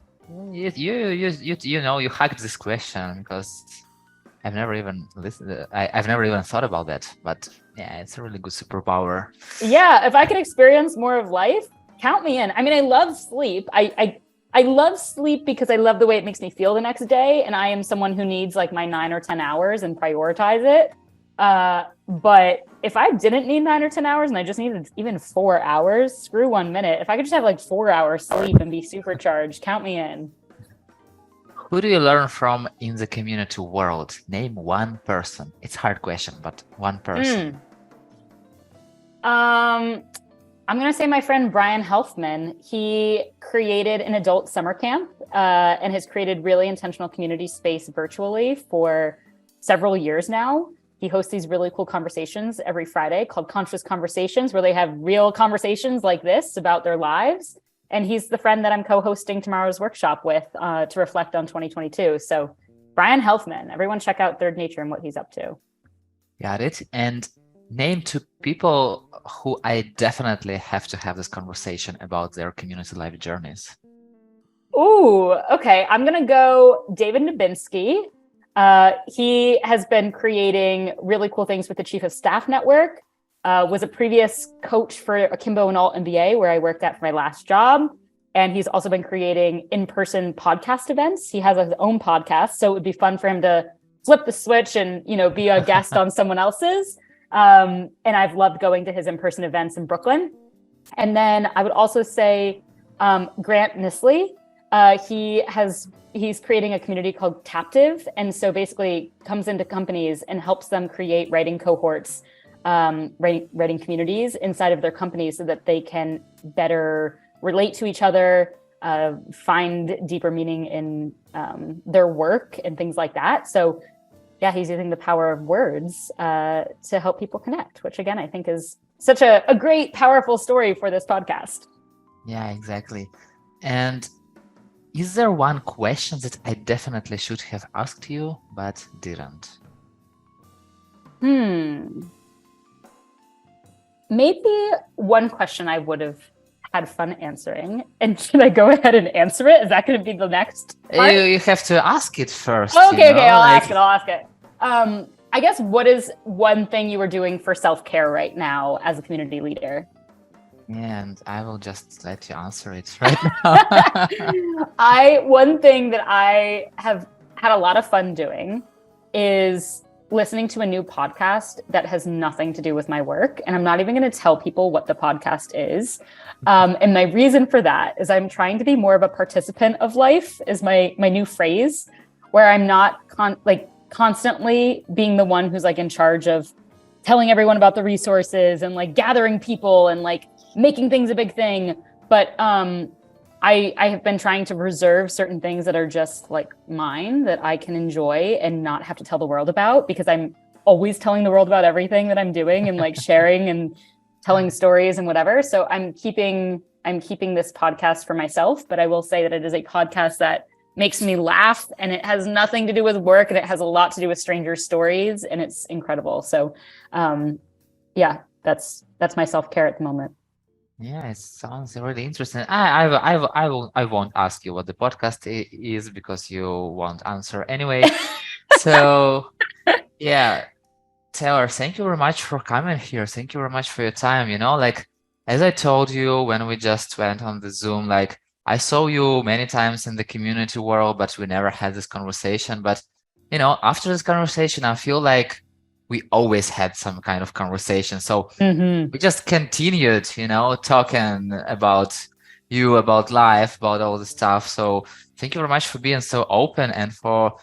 [SPEAKER 1] you hacked this question because I've never even listened. I've never even thought about that. But yeah, it's a really good superpower.
[SPEAKER 2] Yeah, if I could experience more of life, count me in. I mean, I love sleep. I love sleep because I love the way it makes me feel the next day. And I am someone who needs like my 9 or 10 hours and prioritize it. But if I didn't need 9 or 10 hours and I just needed even 4 hours, screw 1 minute. If I could just have like 4 hours sleep and be supercharged, count me in.
[SPEAKER 1] Who do you learn from in the community world? Name one person. It's a hard question, but one person.
[SPEAKER 2] I'm going to say my friend Brian Helfman. He created an adult summer camp and has created really intentional community space virtually for several years now. He hosts these really cool conversations every Friday called Conscious Conversations, where they have real conversations like this about their lives. And he's the friend that I'm co-hosting tomorrow's workshop with to reflect on 2022. So Brian Helfman, everyone check out Third Nature and what he's up to.
[SPEAKER 1] Got it. And name 2 people who I definitely have to have this conversation about their community life journeys.
[SPEAKER 2] Ooh, okay. I'm going to go David Nabinski. He has been creating really cool things with the Chief of Staff Network, was a previous coach for Akimbo and Alt MBA, where I worked at for my last job. And he's also been creating in-person podcast events. He has his own podcast, so it would be fun for him to flip the switch and, be a guest on someone else's. And I've loved going to his in-person events in Brooklyn. And then I would also say Grant Nisley. He's creating a community called Captive. And so basically comes into companies and helps them create writing cohorts, writing communities inside of their companies so that they can better relate to each other, find deeper meaning in their work and things like that. So yeah, he's using the power of words to help people connect, which again, I think is such a great, powerful story for this podcast.
[SPEAKER 1] Yeah, exactly. And is there one question that I definitely should have asked you, but didn't?
[SPEAKER 2] Maybe one question I would have had fun answering. And should I go ahead and answer it? Is that going to be the next part?
[SPEAKER 1] You have to ask it first.
[SPEAKER 2] Okay, I'll ask it. I guess, what is one thing you are doing for self-care right now as a community leader?
[SPEAKER 1] And I will just let you answer it right now.
[SPEAKER 2] One thing that I have had a lot of fun doing is listening to a new podcast that has nothing to do with my work. And I'm not even going to tell people what the podcast is. And my reason for that is I'm trying to be more of a participant of life, is my new phrase, where I'm not constantly being the one who's in charge of telling everyone about the resources and gathering people and making things a big thing. But I have been trying to reserve certain things that are just mine, that I can enjoy and not have to tell the world about, because I'm always telling the world about everything that I'm doing and sharing and telling stories and whatever. So I'm keeping this podcast for myself, but I will say that it is a podcast that makes me laugh, and it has nothing to do with work, and it has a lot to do with stranger stories, and it's incredible. So yeah, that's my self-care at the moment.
[SPEAKER 1] Yeah, it sounds really interesting. I won't ask you what the podcast is, because you won't answer anyway. So yeah, Taylor, thank you very much for coming here. Thank you very much for your time. As I told you when we just went on the Zoom, I saw you many times in the community world, but we never had this conversation. But after this conversation, I feel like we always had some kind of conversation. So we just continued, talking about you, about life, about all the stuff. So thank you very much for being so open and for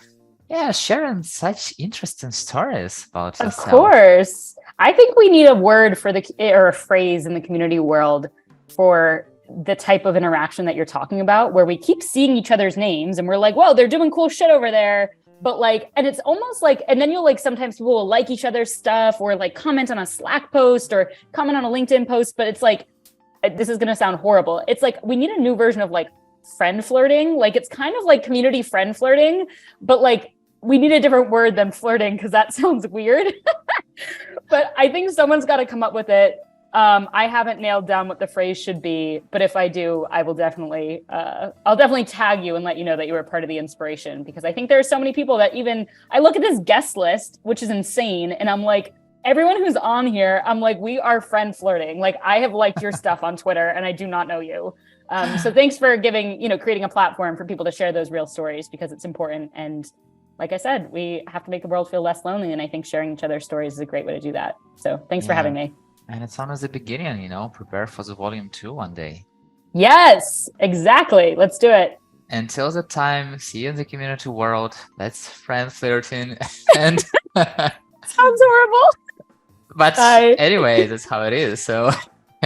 [SPEAKER 1] sharing such interesting stories about yourself.
[SPEAKER 2] Of course. I think we need a word or a phrase in the community world for the type of interaction that you're talking about, where we keep seeing each other's names and we're like, whoa, they're doing cool shit over there. But and it's almost and then you'll sometimes people will like each other's stuff, or comment on a Slack post or comment on a LinkedIn post. But it's this is going to sound horrible. It's we need a new version of friend flirting. It's kind of community friend flirting, but we need a different word than flirting, because that sounds weird. But I think someone's got to come up with it. I haven't nailed down what the phrase should be, but if I do, I will definitely, I'll definitely tag you and let you know that you were part of the inspiration, because I think there are so many people that I look at this guest list, which is insane. And I'm everyone who's on here, I'm we are friend flirting. I have liked your stuff on Twitter and I do not know you. So thanks for creating a platform for people to share those real stories, because it's important. And like I said, we have to make the world feel less lonely. And I think sharing each other's stories is a great way to do that. So thanks for having me.
[SPEAKER 1] And it's only the beginning, prepare for the volume 2 one day.
[SPEAKER 2] Yes, exactly. Let's do it.
[SPEAKER 1] Until the time, see you in the community world. Let's friend flirting. And
[SPEAKER 2] sounds horrible.
[SPEAKER 1] But anyway, that's how it is. So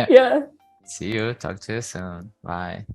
[SPEAKER 2] yeah.
[SPEAKER 1] See you. Talk to you soon. Bye.